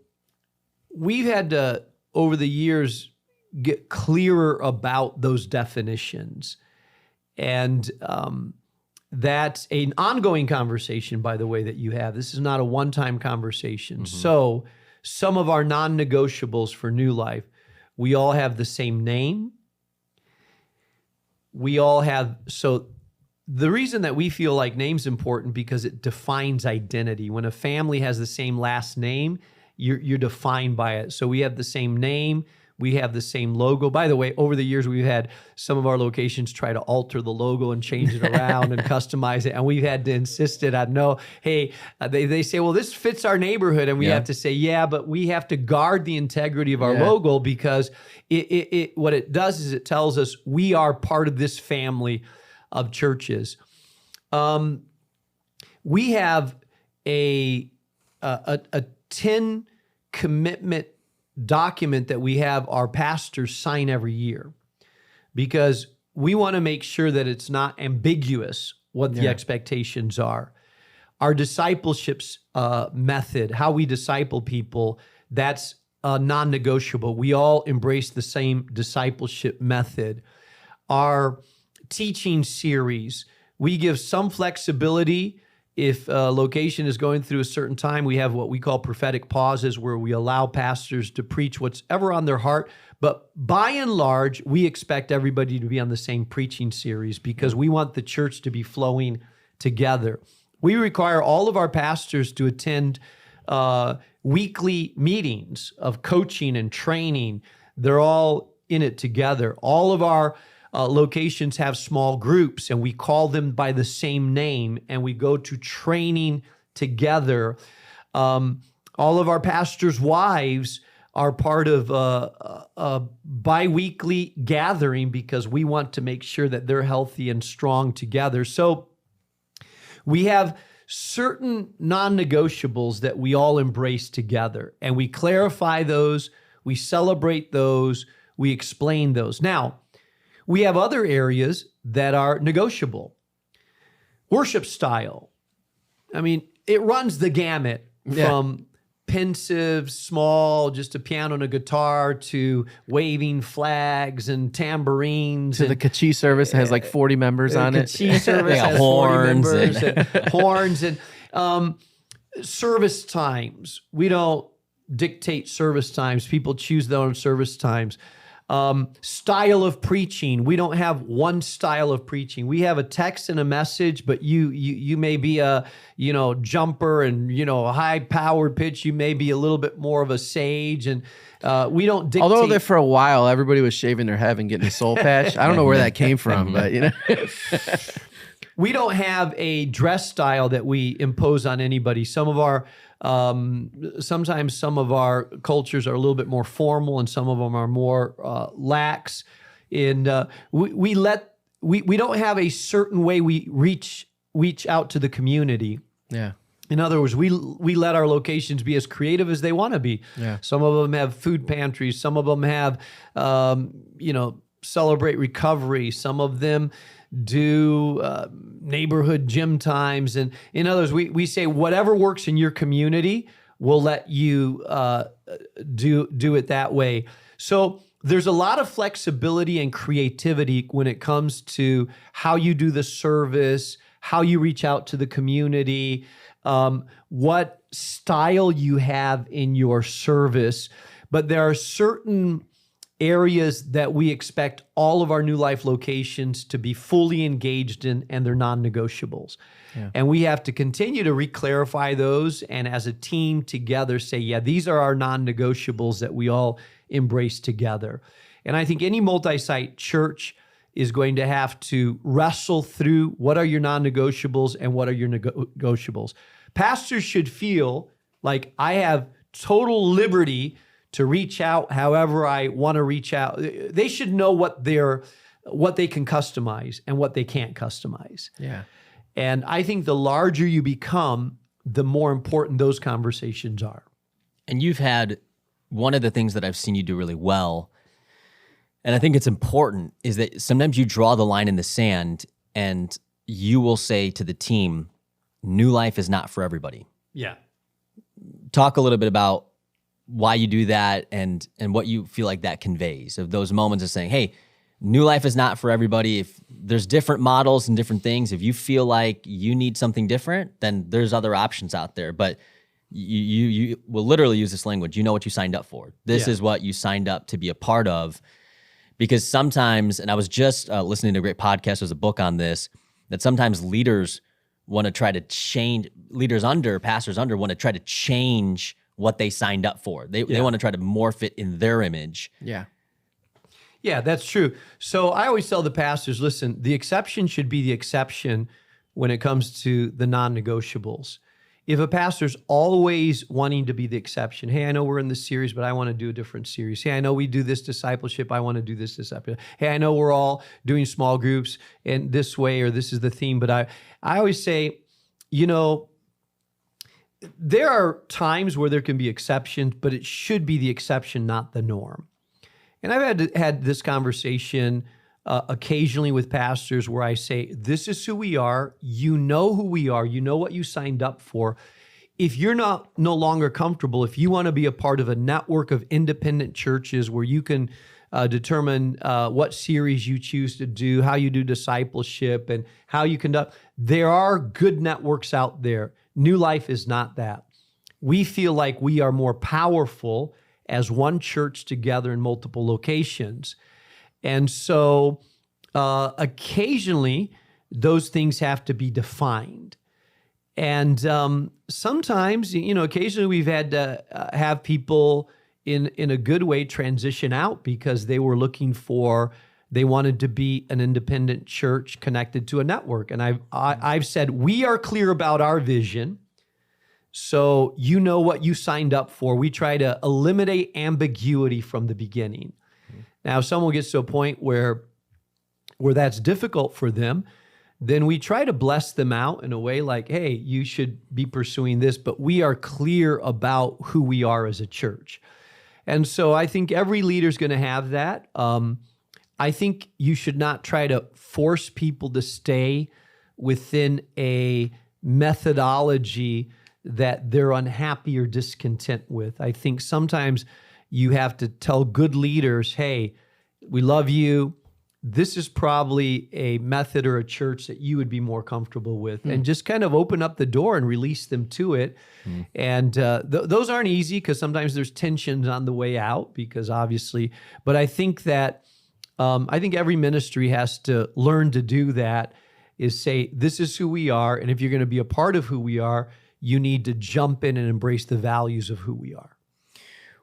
we've had to, over the years, get clearer about those definitions. And that's an ongoing conversation, by the way, that you have. This is not a one-time conversation. So some of our non-negotiables for New Life, we all have the same name. We all have, so the reason that we feel like name's important because it defines identity. When a family has the same last name, you're defined by it. So we have the same name. We have the same logo. By the way, over the years, we've had some of our locations try to alter the logo and change it around and customize it. And we've had to insist it on, no, hey, they say, well, this fits our neighborhood. And we have to say, yeah, but we have to guard the integrity of our logo because what it does is it tells us we are part of this family of churches. We have a 10 commitment document that we have our pastors sign every year because we want to make sure that it's not ambiguous what the expectations are. Our discipleship's method, how we disciple people, that's non-negotiable. We all embrace the same discipleship method. Our teaching series, we give some flexibility. If a location is going through a certain time, we have what we call prophetic pauses where we allow pastors to preach what's ever on their heart. But by and large, we expect everybody to be on the same preaching series because we want the church to be flowing together. We require all of our pastors to attend weekly meetings of coaching and training. They're all in it together. All of our locations have small groups and we call them by the same name and we go to training together. All of our pastors' wives are part of a bi-weekly gathering because we want to make sure that they're healthy and strong together. So we have certain non-negotiables that we all embrace together and we clarify those, we celebrate those, we explain those. Now, we have other areas that are negotiable. Worship style. I mean, it runs the gamut from pensive, small, just a piano and a guitar to waving flags and tambourines. To the Kachi service has like 40 members on it. Kachi service has 40 members and horns and service times. We don't dictate service times. People choose their own service times. Style of preaching. We don't have one style of preaching. We have a text and a message, but you may be a, jumper and, a high powered pitch. You may be a little bit more of a sage and, we don't dictate. Although there for a while, everybody was shaving their head and getting a soul patch. I don't know where that came from, but we don't have a dress style that we impose on anybody. Sometimes some of our cultures are a little bit more formal and some of them are more lax. And we don't have a certain way we reach out to the community. Yeah. In other words, we let our locations be as creative as they want to be. Yeah. Some of them have food pantries. Some of them have, celebrate recovery. Some of them do neighborhood gym times. And in others, we say whatever works in your community, we'll let you do it that way. So there's a lot of flexibility and creativity when it comes to how you do the service, how you reach out to the community, what style you have in your service. But there are certain areas that we expect all of our New Life locations to be fully engaged in, and they're non-negotiables. And we have to continue to re-clarify those, and as a team together say, yeah, these are our non-negotiables that we all embrace together. And I think any multi-site church is going to have to wrestle through what are your non-negotiables and what are your negotiables. Pastors should feel like I have total liberty to reach out however I want to reach out. They should know what they can customize and what they can't customize. Yeah. And I think the larger you become, the more important those conversations are. And you've had one of the things that I've seen you do really well, and I think it's important, is that sometimes you draw the line in the sand and you will say to the team, New Life is not for everybody. Yeah. Talk a little bit about why you do that and what you feel like that conveys, of those moments of saying, hey, New Life is not for everybody. If there's different models and different things, if you feel like you need something different, then there's other options out there. But you will literally use this language. You know what you signed up for. This is what you signed up to be a part of. Because sometimes, and I was just listening to a great podcast, there's a book on this, that sometimes leaders want to try to change, pastors under want to try to change what they signed up for. They want to try to morph it in their image. Yeah. Yeah, that's true. So I always tell the pastors, listen, the exception should be the exception when it comes to the non-negotiables. If a pastor's always wanting to be the exception, hey, I know we're in this series, but I want to do a different series. Hey, I know we do this discipleship, I want to do this discipleship. Hey, I know we're all doing small groups in this way, or this is the theme, but I always say, there are times where there can be exceptions, but it should be the exception, not the norm. And I've had this conversation occasionally with pastors where I say, this is who we are. You know who we are. You know what you signed up for. If you're no longer comfortable, if you want to be a part of a network of independent churches where you can determine what series you choose to do, how you do discipleship, and how you conduct, there are good networks out there. New Life is not that. We feel like we are more powerful as one church together in multiple locations. And so occasionally those things have to be defined. And sometimes, occasionally we've had to have people in a good way transition out because they wanted to be an independent church connected to a network. And I've said, we are clear about our vision. So you know what you signed up for. We try to eliminate ambiguity from the beginning. Now, if someone gets to a point where that's difficult for them, then we try to bless them out in a way like, hey, you should be pursuing this, but we are clear about who we are as a church. And so I think every leader is going to have that. I think you should not try to force people to stay within a methodology that they're unhappy or discontent with. I think sometimes you have to tell good leaders, hey, we love you. This is probably a method or a church that you would be more comfortable with, and just kind of open up the door and release them to it. And those aren't easy because sometimes there's tensions on the way out because obviously, but I think that I think every ministry has to learn to do that, is say, this is who we are. And if you're going to be a part of who we are, you need to jump in and embrace the values of who we are.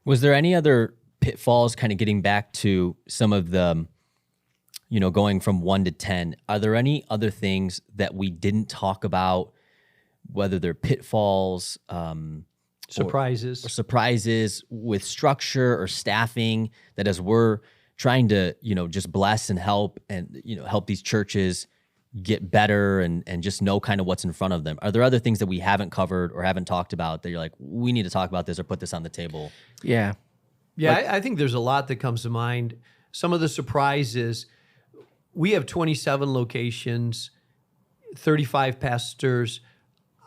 Was there any other pitfalls, kind of getting back to some of the, going from 1 to 10? Are there any other things that we didn't talk about, whether they're pitfalls, surprises, or surprises with structure or staffing, that as we're trying to, just bless and help and, help these churches get better and just know kind of what's in front of them? Are there other things that we haven't covered or haven't talked about that you're like, we need to talk about this or put this on the table? Yeah. Yeah, I think there's a lot that comes to mind. Some of the surprises, we have 27 locations, 35 pastors.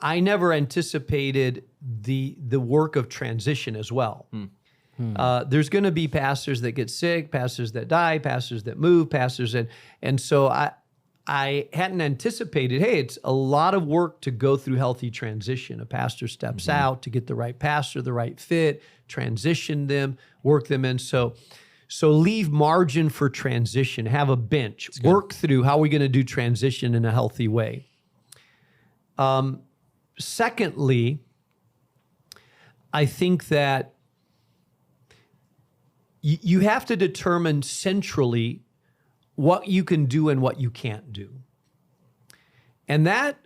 I never anticipated the work of transition as well. There's going to be pastors that get sick, pastors that die, pastors that move, pastors, and so I hadn't anticipated, hey, it's a lot of work to go through healthy transition. A pastor steps out to get the right pastor, the right fit, transition them, work them in. So So leave margin for transition, have a bench, work through how we're going to do transition in a healthy way. Secondly, I think that you have to determine centrally what you can do and what you can't do. And that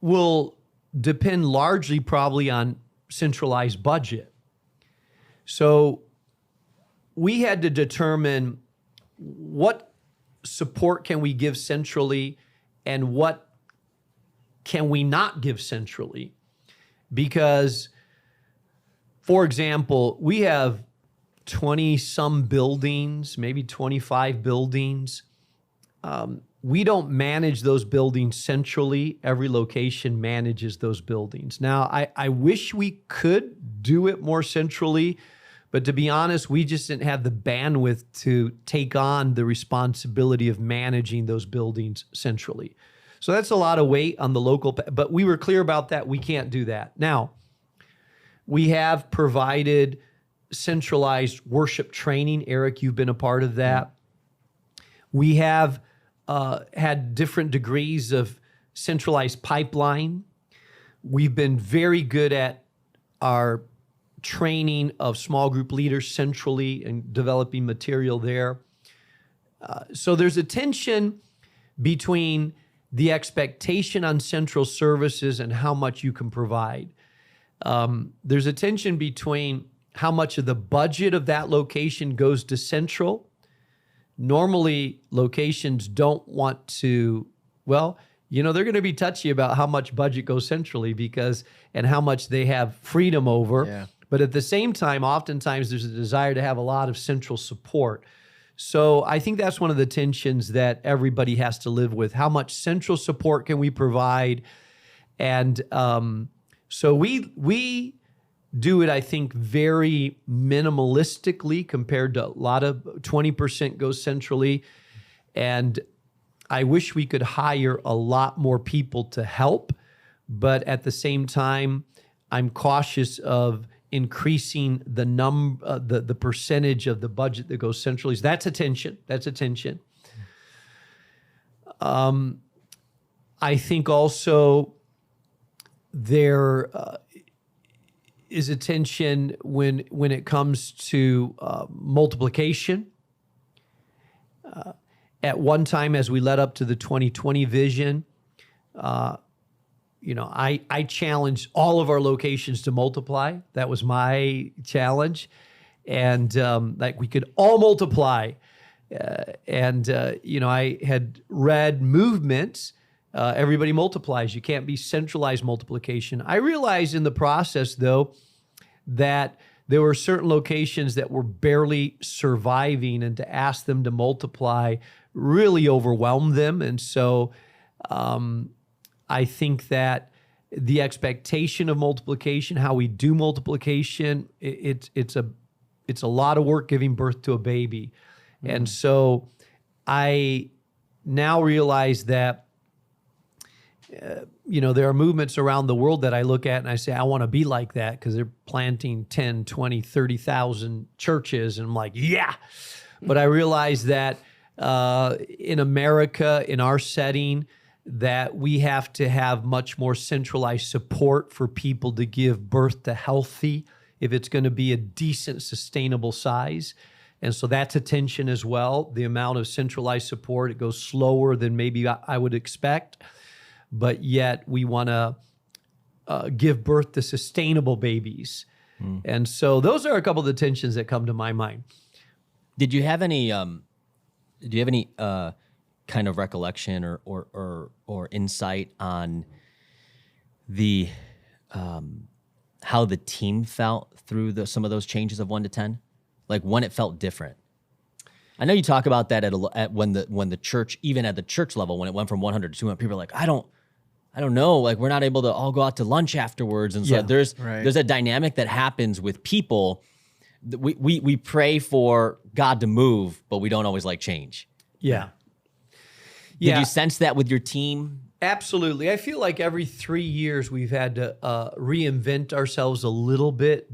will depend largely probably on centralized budget. So we had to determine what support can we give centrally and what can we not give centrally. Because, for example, we have 20 some buildings, maybe 25 buildings. We don't manage those buildings centrally. Every location manages those buildings. Now, I wish we could do it more centrally, but to be honest, we just didn't have the bandwidth to take on the responsibility of managing those buildings centrally. So that's a lot of weight on the local, but we were clear about that. We can't do that. Now, we have provided centralized worship training. Eric, you've been a part of that. We have had different degrees of centralized pipeline. We've been very good at our training of small group leaders centrally and developing material there. So there's a tension between the expectation on central services and how much you can provide. There's a tension between how much of the budget of that location goes to central. Normally, locations don't want to, well, they're going to be touchy about how much budget goes centrally and how much they have freedom over. Yeah. But at the same time, oftentimes there's a desire to have a lot of central support. So I think that's one of the tensions that everybody has to live with. How much central support can we provide? And so we do it, I think, very minimalistically compared to a lot of 20% goes centrally. And I wish we could hire a lot more people to help. But at the same time, I'm cautious of increasing the percentage of the budget that goes centrally. That's a tension. I think also there is a tension when it comes to multiplication. At one time, as we led up to the 2020 vision, I challenged all of our locations to multiply. That was my challenge. And we could all multiply. I had read movements. Everybody multiplies. You can't be centralized multiplication. I realized in the process, though, that there were certain locations that were barely surviving, and to ask them to multiply really overwhelmed them. And so I think that the expectation of multiplication, how we do multiplication, it's a lot of work giving birth to a baby. Mm-hmm. And so I now realize that there are movements around the world that I look at and I say, I want to be like that, because they're planting 10, 20, 30,000 churches. And I'm like, yeah. But I realize that in America, in our setting, that we have to have much more centralized support for people to give birth to healthy, if it's going to be a decent, sustainable size. And so that's a tension as well. The amount of centralized support, it goes slower than maybe I would expect. But yet we want to give birth to sustainable babies. Mm. And so those are a couple of the tensions that come to my mind. Did you have any kind of recollection or insight on the how the team felt through some of those changes of 1 to 10, like when it felt different? I know you talk about that at when the church, even at the church level, when it went from 100 to 200, people are like, I don't know, like we're not able to all go out to lunch afterwards, and so there's a dynamic that happens with people. We pray for God to move, but we don't always like change. Yeah. Did you sense that with your team Absolutely. I feel like every 3 years we've had to reinvent ourselves a little bit,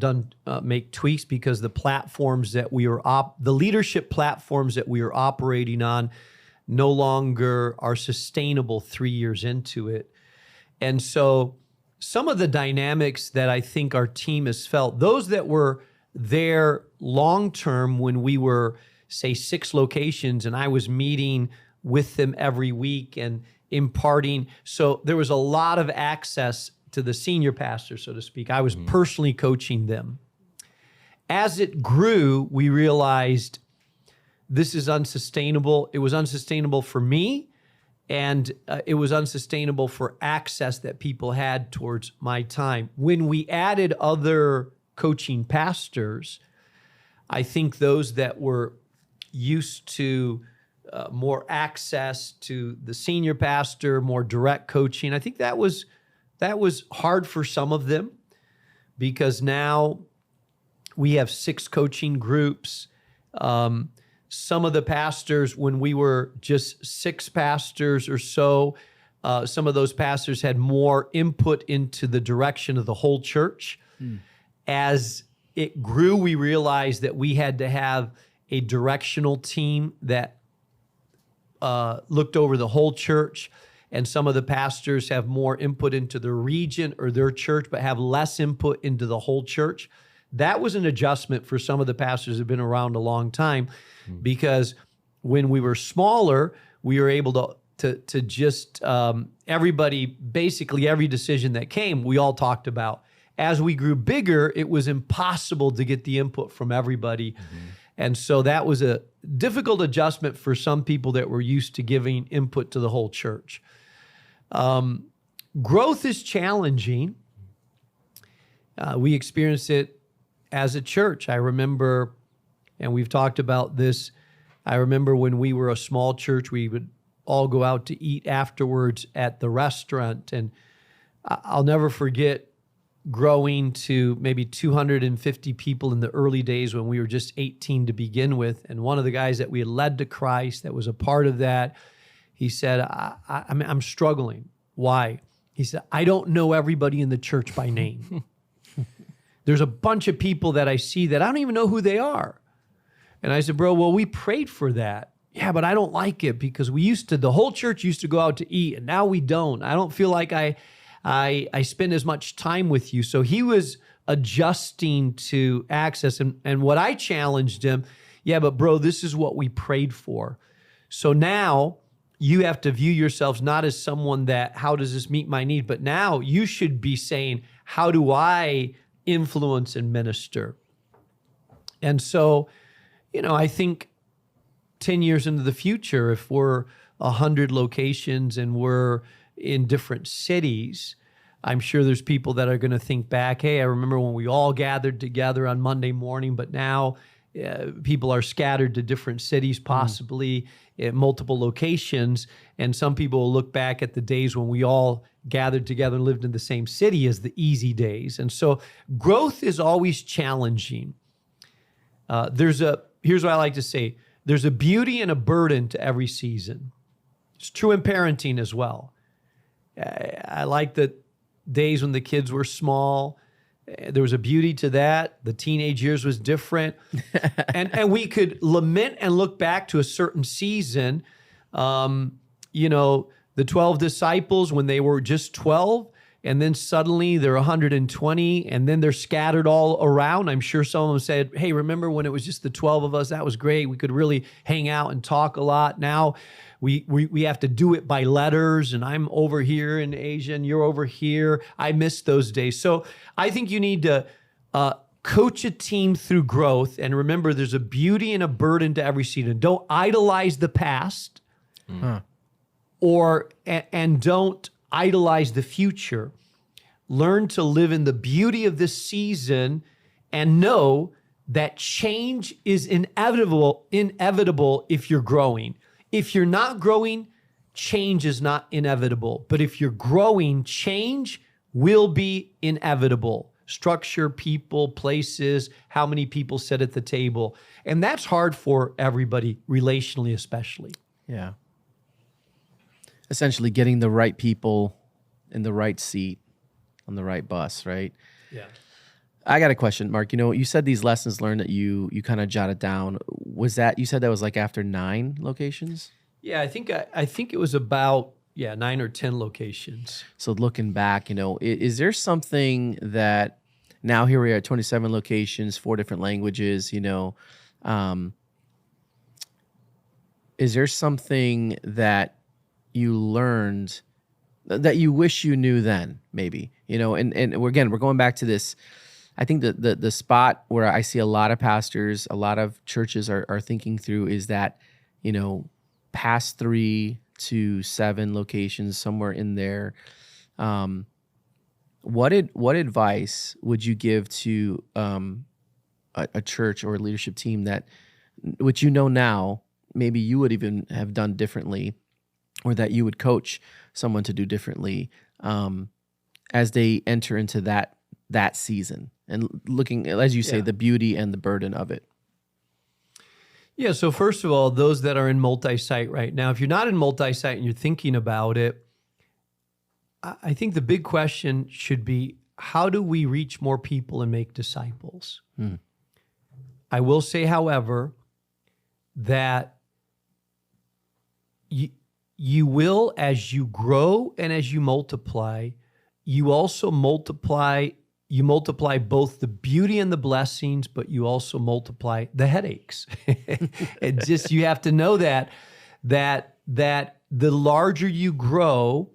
make tweaks because the platforms that we are the leadership platforms that we are operating on no longer are sustainable 3 years into it. And so some of the dynamics that I think our team has felt, those that were there long term when we were, say, 6 locations and I was meeting with them every week and imparting. So there was a lot of access to the senior pastor, so to speak. I was personally coaching them. As it grew, we realized this is unsustainable. It was unsustainable for me, and it was unsustainable for access that people had towards my time. When we added other coaching pastors, I think those that were used to more access to the senior pastor, more direct coaching. I think that was hard for some of them because now we have 6 coaching groups. Some of the pastors, when we were just 6 pastors or so, some of those pastors had more input into the direction of the whole church. As it grew, we realized that we had to have a directional team that looked over the whole church, and some of the pastors have more input into their region or their church, but have less input into the whole church. That was an adjustment for some of the pastors who've been around a long time, because when we were smaller, we were able to just everybody, basically every decision that came, we all talked about. As we grew bigger, it was impossible to get the input from everybody. And so that was a difficult adjustment for some people that were used to giving input to the whole church. Growth is challenging. We experienced it as a church. I remember, and we've talked about this, I remember when we were a small church, we would all go out to eat afterwards at the restaurant. And I'll never forget growing to maybe 250 people in the early days when we were just 18 to begin with. And one of the guys that we had led to Christ that was a part of that, he said, I'm struggling. Why? He said, I don't know everybody in the church by name. There's a bunch of people that I see that I don't even know who they are. And I said, bro, well, we prayed for that. Yeah, but I don't like it because the whole church used to go out to eat, and now we don't. I don't feel like I spend as much time with you. So he was adjusting to access. And what I challenged him, yeah, but bro, this is what we prayed for. So now you have to view yourselves not as someone that, how does this meet my need? But now you should be saying, how do I influence and minister? And so, I think 10 years into the future, if we're 100 locations and we're in different cities, I'm sure there's people that are going to think back, hey, I remember when we all gathered together on Monday morning, but now people are scattered to different cities, possibly at multiple locations. And some people will look back at the days when we all gathered together and lived in the same city as the easy days. And so growth is always challenging. Here's what I like to say. There's a beauty and a burden to every season. It's true in parenting as well. I like the days when the kids were small. There was a beauty to that. The teenage years was different. and we could lament and look back to a certain season. The 12 disciples when they were just 12, and then suddenly they're 120, and then they're scattered all around. I'm sure some of them said, hey, remember when it was just the 12 of us? That was great. We could really hang out and talk a lot. Now we have to do it by letters, and I'm over here in Asia and you're over here. I miss those days. So I think you need to coach a team through growth. And remember, there's a beauty and a burden to every season. Don't idolize the past and don't idolize the future. Learn to live in the beauty of this season and know that change is inevitable if you're growing. If you're not growing, change is not inevitable. But if you're growing, change will be inevitable. Structure, people, places, how many people sit at the table. And that's hard for everybody, relationally especially. Yeah. essentially getting the right people in the right seat on the right bus, right? Yeah. I got a question, Mark. You said these lessons learned that you kind of jotted down. Was that, you said that was like after 9 locations? Yeah, I think it was about 9 or 10 locations. So looking back, is there something that now here we are at 27 locations, 4 different languages, is there something that you learned that you wish you knew then, maybe, and we're going back to this. I think the spot where I see a lot of pastors, a lot of churches are thinking through is that, past 3 to 7 locations, somewhere in there. What advice would you give to a church or a leadership team that, which now, maybe you would even have done differently, or that you would coach someone to do differently as they enter into that season and looking, as you say, the beauty and the burden of it? Yeah, so first of all, those that are in multi-site right now, if you're not in multi-site and you're thinking about it, I think the big question should be, how do we reach more people and make disciples? I will say, however, that you will, as you grow and as you multiply, you also multiply both the beauty and the blessings, but you also multiply the headaches. And just, you have to know that the larger you grow,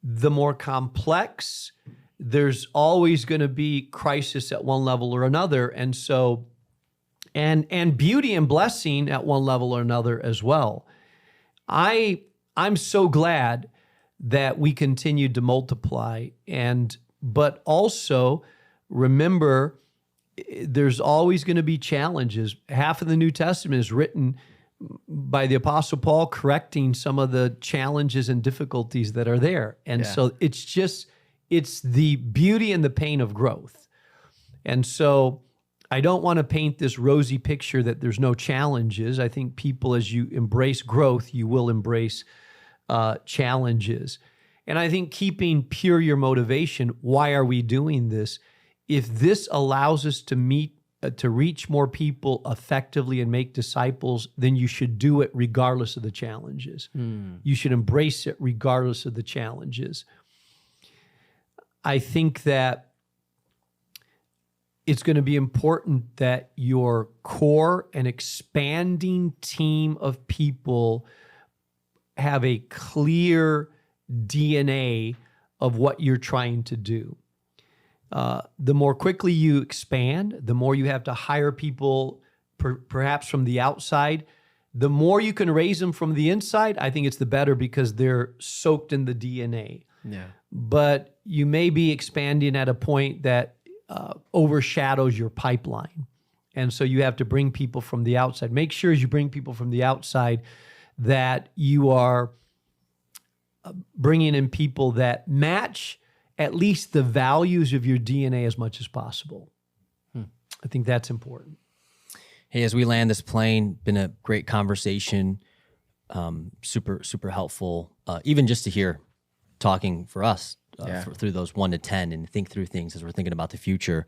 the more complex, there's always going to be crisis at one level or another. And so, and beauty and blessing at one level or another as well. I'm so glad that we continued to multiply, but also remember, there's always going to be challenges. Half of the New Testament is written by the Apostle Paul correcting some of the challenges and difficulties that are there. And so it's the beauty and the pain of growth. And so I don't want to paint this rosy picture that there's no challenges. I think people, as you embrace growth, you will embrace challenges. And I think keeping pure your motivation, why are we doing this? If this allows us to reach more people effectively and make disciples, then you should do it regardless of the challenges. You should embrace it regardless of the challenges. I think that it's going to be important that your core and expanding team of people have a clear DNA of what you're trying to do. The more quickly you expand, the more you have to hire people, perhaps from the outside. The more you can raise them from the inside, I think it's the better, because they're soaked in the DNA. Yeah. But you may be expanding at a point that overshadows your pipeline. And so you have to bring people from the outside. Make sure as you bring people from the outside that you are bringing in people that match at least the values of your DNA as much as possible. I think that's important. Hey, as we land this plane, been a great conversation, super, super helpful, even just to hear talking for us through those 1 to 10 and think through things as we're thinking about the future.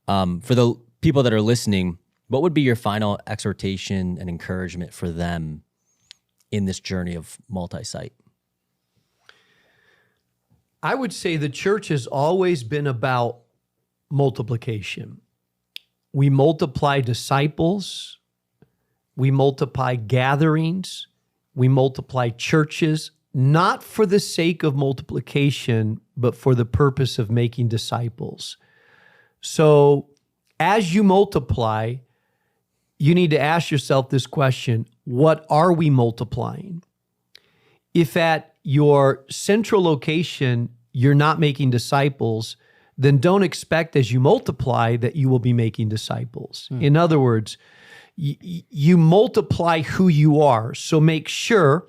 For the people that are listening, what would be your final exhortation and encouragement for them in this journey of multi-site? I would say the church has always been about multiplication. We multiply disciples, we multiply gatherings, we multiply churches, not for the sake of multiplication, but for the purpose of making disciples. So as you multiply, you need to ask yourself this question: what are we multiplying? If at your central location you're not making disciples, then don't expect as you multiply that you will be making disciples. In other words, you multiply who you are. So make sure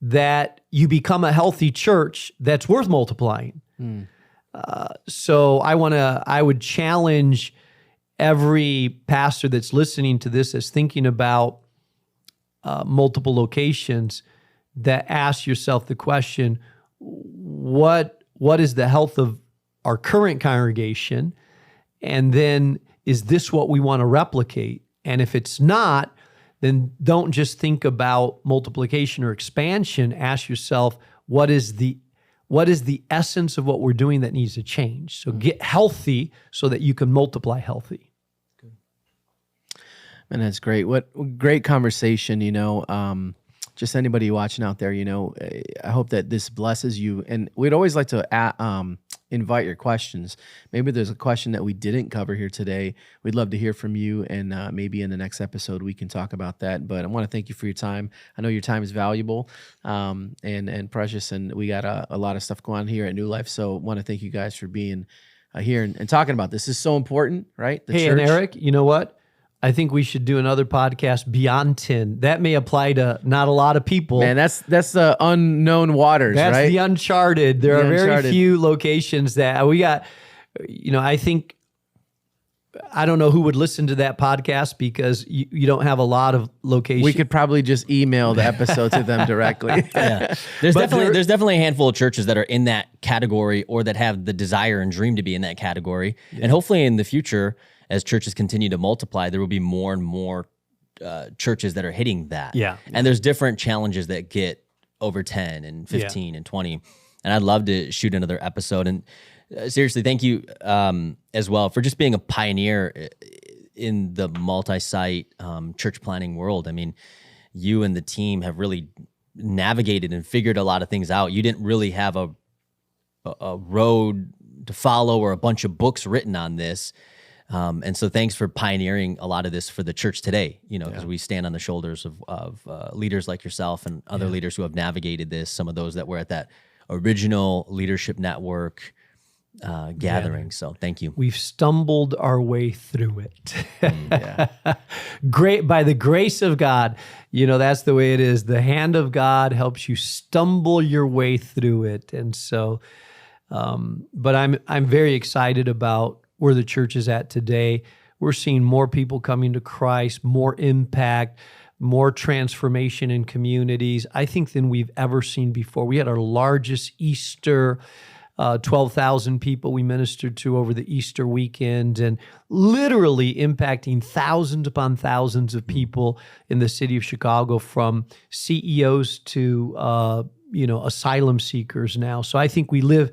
that you become a healthy church that's worth multiplying. So I would challenge every pastor that's listening to this, that's thinking about multiple locations, that ask yourself the question, what is the health of our current congregation? And then, is this what we want to replicate? And if it's not, then don't just think about multiplication or expansion. Ask yourself, what is the essence of what we're doing that needs to change? So get healthy so that you can multiply healthy. Man, that's great. What great conversation, just anybody watching out there, I hope that this blesses you. And we'd always like to invite your questions. Maybe there's a question that we didn't cover here today. We'd love to hear from you, and maybe in the next episode we can talk about that. But I want to thank you for your time. I know your time is valuable and precious, and we got a lot of stuff going on here at New Life. So I want to thank you guys for being here and talking about this. This is so important, right? The church. And Eric, you know what? I think we should do another podcast beyond 10. That may apply to not a lot of people. Man, that's the unknown waters, that's right? That's the uncharted. There are very few locations that we got. I don't know who would listen to that podcast because you don't have a lot of locations. We could probably just email the episode to them directly. Yeah. There's definitely a handful of churches that are in that category or that have the desire and dream to be in that category. Yeah. And hopefully in the future, as churches continue to multiply, there will be more and more churches that are hitting that. Yeah. And there's different challenges that get over 10 and 15 and 20. And I'd love to shoot another episode. And seriously, thank you as well for just being a pioneer in the multi-site church planning world. I mean, you and the team have really navigated and figured a lot of things out. You didn't really have a road to follow or a bunch of books written on this. And so thanks for pioneering a lot of this for the church today, because we stand on the shoulders of leaders like yourself and other leaders who have navigated this, some of those that were at that original leadership network gathering. So thank you. We've stumbled our way through it. Great, by the grace of God, that's the way it is. The hand of God helps you stumble your way through it. And so, but I'm very excited about where the church is at today. We're seeing more people coming to Christ, more impact, more transformation in communities, I think, than we've ever seen before. We had our largest Easter, 12,000 people we ministered to over the Easter weekend, and literally impacting thousands upon thousands of people in the city of Chicago, from CEOs to asylum seekers now. So I think we live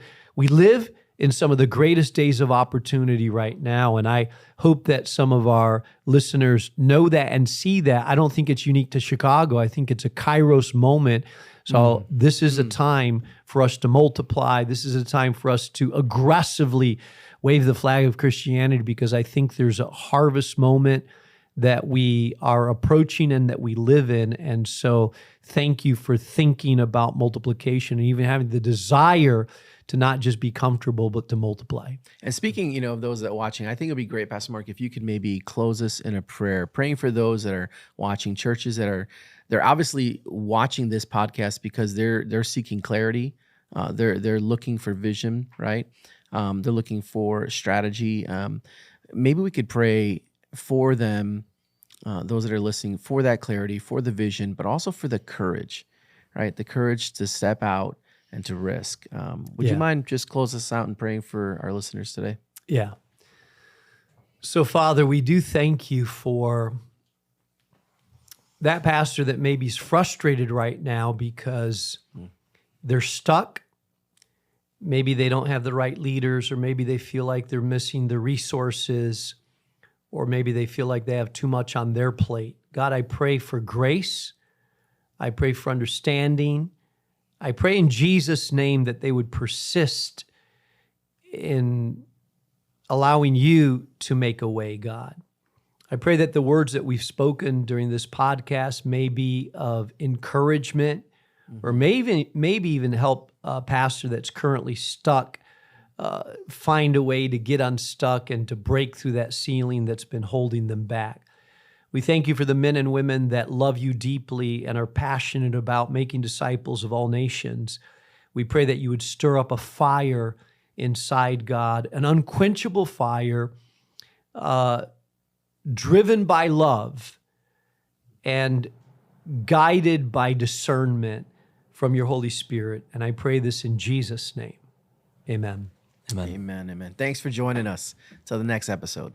in some of the greatest days of opportunity right now. And I hope that some of our listeners know that and see that. I don't think it's unique to Chicago. I think it's a Kairos moment. So this is a time for us to multiply. This is a time for us to aggressively wave the flag of Christianity, because I think there's a harvest moment that we are approaching and that we live in. And so thank you for thinking about multiplication and even having the desire to not just be comfortable, but to multiply. And speaking, of those that are watching, I think it'd be great, Pastor Mark, if you could maybe close us in a prayer, praying for those that are watching, churches that they're obviously watching this podcast because they're seeking clarity. They're looking for vision, right? They're looking for strategy. Maybe we could pray for them, those that are listening, for that clarity, for the vision, but also for the courage, right? The courage to step out and to risk. Would you mind just close us out and praying for our listeners today? Yeah. So, Father, we do thank you for that pastor that maybe is frustrated right now because they're stuck. Maybe they don't have the right leaders, or maybe they feel like they're missing the resources, or maybe they feel like they have too much on their plate. God, I pray for grace. I pray for understanding. I pray in Jesus' name that they would persist in allowing you to make a way, God. I pray that the words that we've spoken during this podcast may be of encouragement, or maybe even help a pastor that's currently stuck find a way to get unstuck and to break through that ceiling that's been holding them back. We thank you for the men and women that love you deeply and are passionate about making disciples of all nations. We pray that you would stir up a fire inside, God, an unquenchable fire, driven by love and guided by discernment, from your Holy Spirit. And I pray this in Jesus' name. Amen. Amen. Amen. Amen. Thanks for joining us. Till the next episode.